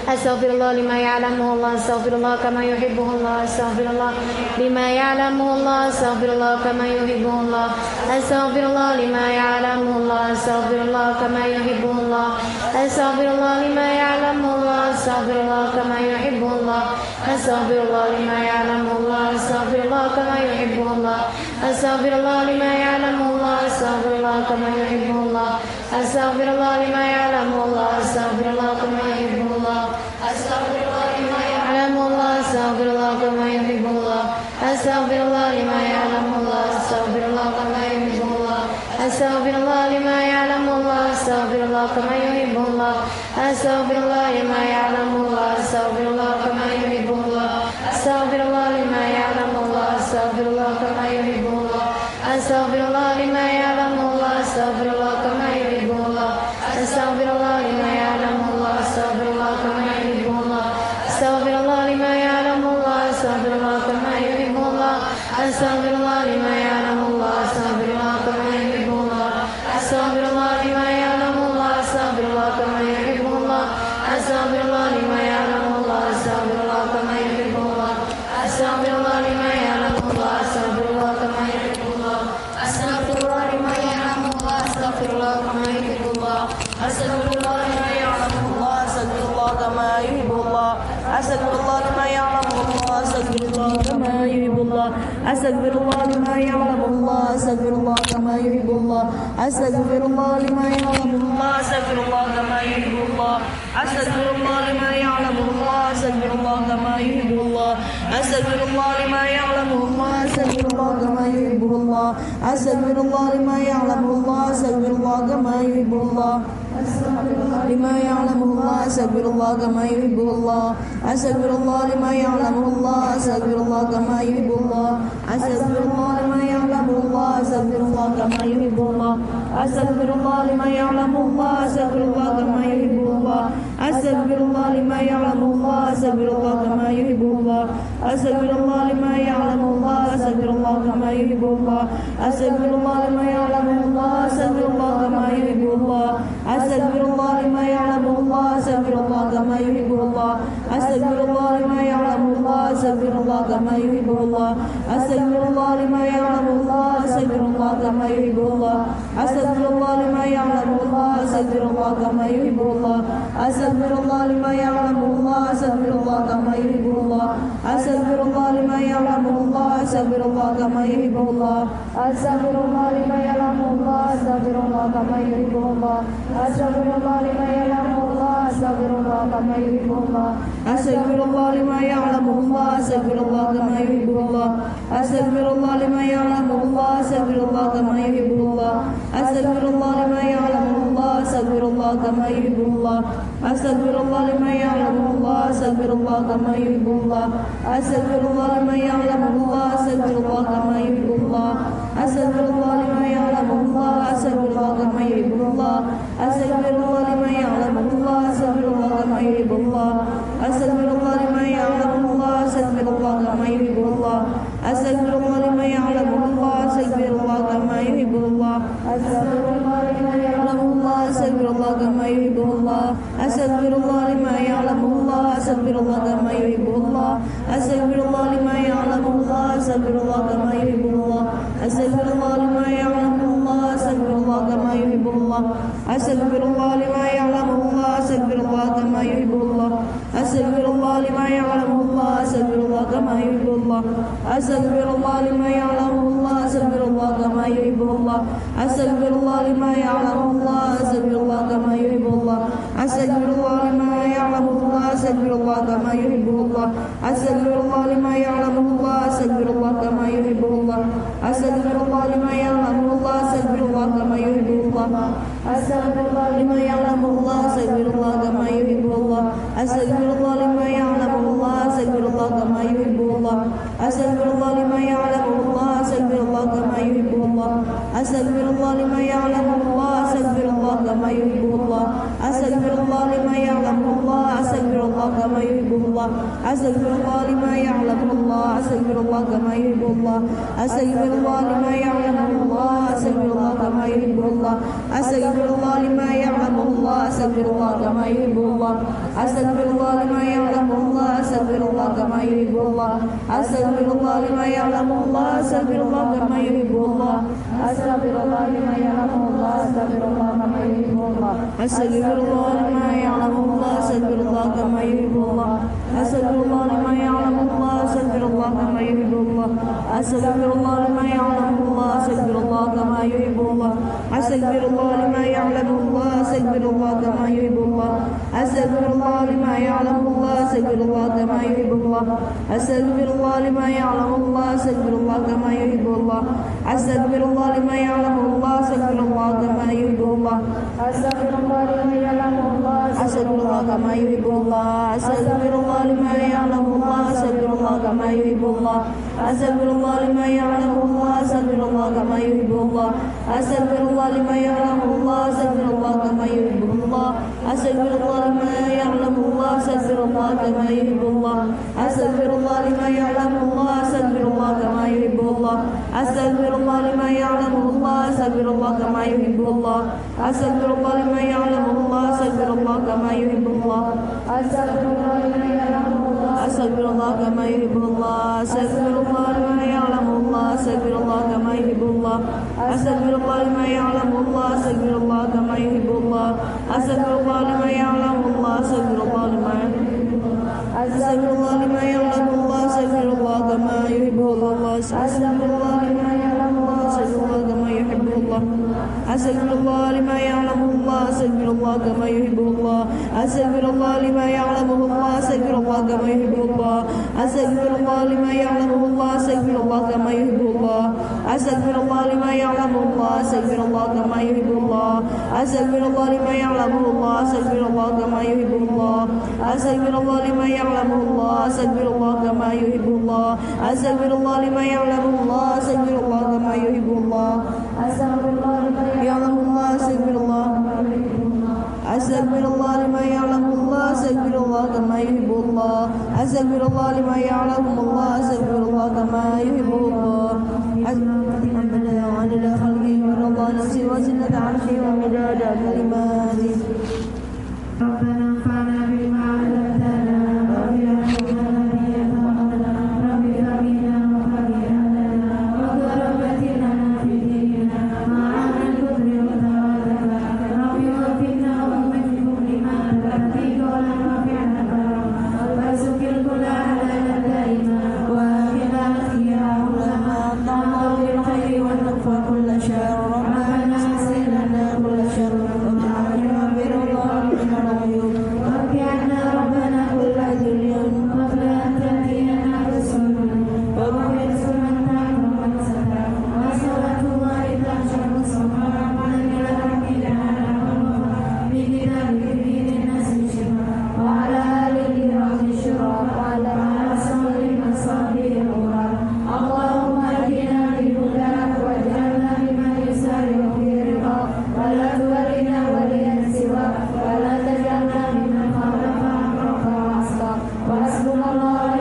[SPEAKER 1] astaghfirullah lima ya'lamuhullah, astaghfirullah kama yuhibbuhullah, astaghfirullah lima ya'lamuhullah, astaghfirullah kama yuhibbuhullah, astaghfirullah lima ya'lamuhullah, astaghfirullah kama yuhibbuhullah, astaghfirullah lima ya'lamuhullah, astaghfirullah kama yuhibbuhullah, astaghfirullah lima ya'lamuhullah, astaghfirullah kama yuhibbuhullah, astaghfirullah lima ya'lamuhullah, astaghfirullah kama yuhibbuhullah, astaghfirullah lima ya'lamuhullah, astaghfirullah kama yuhibbuhullah, astaghfirullah lima ya'lamuhullah, astaghfirullah kama yuhibbuhullah, astaghfirullah lima ya'lamuhullah, astaghfirullah kama yuhibbuhullah, astaghfirullah lima ya'lamuhullah, astaghfirullah kama yuhibbuhullah, astaghfirullah lima ya'lamuhullah, astaghfirullah kama yuhibbuhullah,
[SPEAKER 2] أستغفر الله لما يعلمه الله أستغفر الله كما يحب الله أستغفر الله لما يعلمه الله أستغفر الله كما يحب الله أستغفر الله لما يعلمه الله أستغفر الله كما يحب الله أستغفر الله لما يعلمه الله أستغفر الله كما يحب الله أستغفر الله لما يعلمه الله أستغفر الله كما يحب الله أستغفر الله لما يعلمه الله أستغفر الله كما يحب الله أستغفر الله لما يعلمه الله أستغفر الله كما يحب الله لما يعلمه الله أستغفر الله كما يحب الله أستغفر الله لما يعلمه الله أستغفر الله كما يحب الله أستغفر الله لما يعلمه الله أستغفر الله كما يحب الله أستغفر الله لما يعلمه الله أستغفر الله كما يحب الله أستغفر الله لما يعلمه الله أستغفر الله كما يحب الله أستغفر الله لما يعلمه الله أستغفر الله كما يحب الله أستغفر الله لما يعلمه الله أستغفر الله كما يحب الله أستغفر الله لما يعلمه الله أستغفر الله كما يحب الله أستغفر الله لما يعلمه الله أستغفر الله كما يحب الله أستغفر الله لما يعلمه الله أستغفر الله كما يحب الله أستغفر الله لما يعلمه الله أستغفر الله كما يحب الله أستغفر الله لما يعلمه الله أستغفر الله كما يحب الله أستغفر الله لما يعلمه الله أستغفر الله كما يحب الله أستغفر الله لما يعلمه الله أستغفر الله كما يحب الله أستغفر الله لما يعلمه الله أستغفر الله كما يحب الله أستغفر الله لما يعلمه الله أستغفر الله كما يحب الله أستغفر الله لما يعلمه الله أستغفر الله كما يحب الله أستغفر الله لما يعلمه الله أستغفر الله كما يحب الله أستغفر الله لما يعلمه الله أستغفر الله كما يحب الله أستغفر الله لما يعلمه الله أستغفر الله كما يحب الله أستغفر الله لما يعلمه الله أستغفر الله كما يحب الله أستغفر الله لما يعلمه الله أستغفر الله كما يحب الله أستغفر الله لما يعلمه الله أستغفر الله كما يحب الله أستغفر الله لما يعلمه الله أستغفر الله كما يحب الله أستغفر الله لما يعلمه الله أستغفر الله كما يحب الله أستغفر الله لما يعلمه الله أستغفر الله كما يحب الله أستغفر الله لما يعلمه الله أستغفر الله كما يحب الله أستغفر الله لما يعلمه الله أستغفر الله كما يحب الله أستغفر الله لما يعلمه الله أستغفر الله كما يحب الله أستغفر الله لما يعلمه الله أستغفر الله كما يحب الله أستغفر الله لما يعلمه الله أستغفر الله كما يحب الله أستغفر الله لما يعلمه الله أستغفر الله كما يحب الله أستغفر الله لما يعلمه الله أستغفر الله كما يحب الله أستغفر الله لما يعلمه الله أستغفر الله كما يحب الله أستغفر الله لما يعلمه الله أستغفر الله كما يحب الله أستغفر الله لما يعلمه الله أستغفر الله كما يحب الله أستغفر الله لما يعلمه الله أستغفر الله كما يحب الله أستغفر الله لما يعلمه الله أستغفر الله كما يحب الله أستغفر الله لما يعلمه الله أستغفر الله كما يحب الله أستغفر الله لما يعلمه الله أستغفر الله كما يحب الله أستغفر الله لما يعلمه الله أستغفر الله كما يحب الله أستغفر الله لما يعلمه الله أستغفر الله كما يحب الله أستغفر الله لما يعلمه الله أستغفر الله كما يحب الله أستغفر الله لما يعلمه الله أستغفر الله كما يحب الله أستغفر الله لما يعلمه الله أستغفر الله كما يحب الله أستغفر الله لما يعلمه الله أستغفر الله كما يحب الله أستغفر الله لما يعلمه الله أستغفر الله كما يحب الله أستغفر الله لما يعلمه الله أستغفر الله كما يحب الله أستغفر الله لما يعلمه الله أستغفر الله كما يحب الله أستغفر الله لما يعلمه الله أستغفر الله كما يحب الله أستغفر الله لما يعلمه الله أستغفر الله كما يحب الله أستغفر الله لما يعلمه الله أستغفر الله كما يحب الله أستغفر الله لما يعلمه الله أستغفر الله كما يحب الله أستغفر الله لما يعلمه الله أستغفر الله كما يحب الله أستغفر الله لما يعلمه الله أستغفر الله كما يحب الله أستغفر الله لما يعلمه الله أستغفر الله كما يحب الله أستغفر الله لما يعلمه الله أستغفر الله كما يحب الله أستغفر الله لما يعلمه الله أستغفر الله كما يحب الله أستغفر الله لما يعلمه الله أستغفر الله كما يحب الله أستغفر الله لما يعلمه الله أستغفر الله كما يحب الله أستغفر الله لما يعلمه الله أستغفر الله كما يحب الله أستغفر الله لما يعلمه الله أستغفر الله كما يحب الله أستغفر الله لما يعلمه الله أستغفر الله كما يحب الله أستغفر الله لما يعلمه الله أستغفر الله كما يحب الله أستغفر الله لما يعلمه الله أستغفر الله لما أستغفر الله لما يعلمه الله أستغفر الله كما يحب الله أستغفر الله لما يعلمه الله أستغفر الله كما يحب الله أستغفر الله لما يعلمه الله أستغفر الله كما يحب الله أستغفر الله لما يعلمه الله أستغفر الله كما يحب الله أستغفر الله لما يعلمه الله أستغفر الله كما يحب الله أستغفر الله لما يعلمه الله أستغفر الله كما يحب الله أستغفر الله لما يعلمه الله أستغفر الله كما يحب الله أستغفر الله لما يعلمه الله أستغفر الله كما يحب الله أستغفر الله لما يعلمه الله أستغفر الله كما يحب الله أستغفر الله لما يعلمه الله أستغفر الله أستغفر الله لما يعلمه الله أستغفر الله كما يحب الله أستغفر الله لما يعلمه الله أستغفر الله كما يحب الله ربنا وعلى خلقه ورضا نفسي وزنة عرشي ومداد كلماتي
[SPEAKER 1] ربنا انفعنا بما علمتنا وبعلمنا رب فهمنا وفهمنا وضربتنا في ديننا مع الكفر وتوالك رب وفقنا ووفقكم لما ترضيك ولما فعلك وارزق الكل حلالا دائما واخنا خيرا علما نعمر بالخير ونكفى كل شر ربنا اغفر لنا كل شر واجعلنا برضا من العيوب وارجعنا ربنا كل ذل قبل ان تاتينا رسول وبعث من تعلم من ستر وصلاه الله تنشر صبرا من الحمد على بكتابه دين الناس شفاء وعلى اله رحم الشرى وعلى اصحاب المصابيح الغرار اللهم اهدنا بهداك واجعلنا بمن يسارع في رضاك ولا تولنا وليا سواك ولا تجعلنا ممن خالف امرك وعصاك وحسبنا الله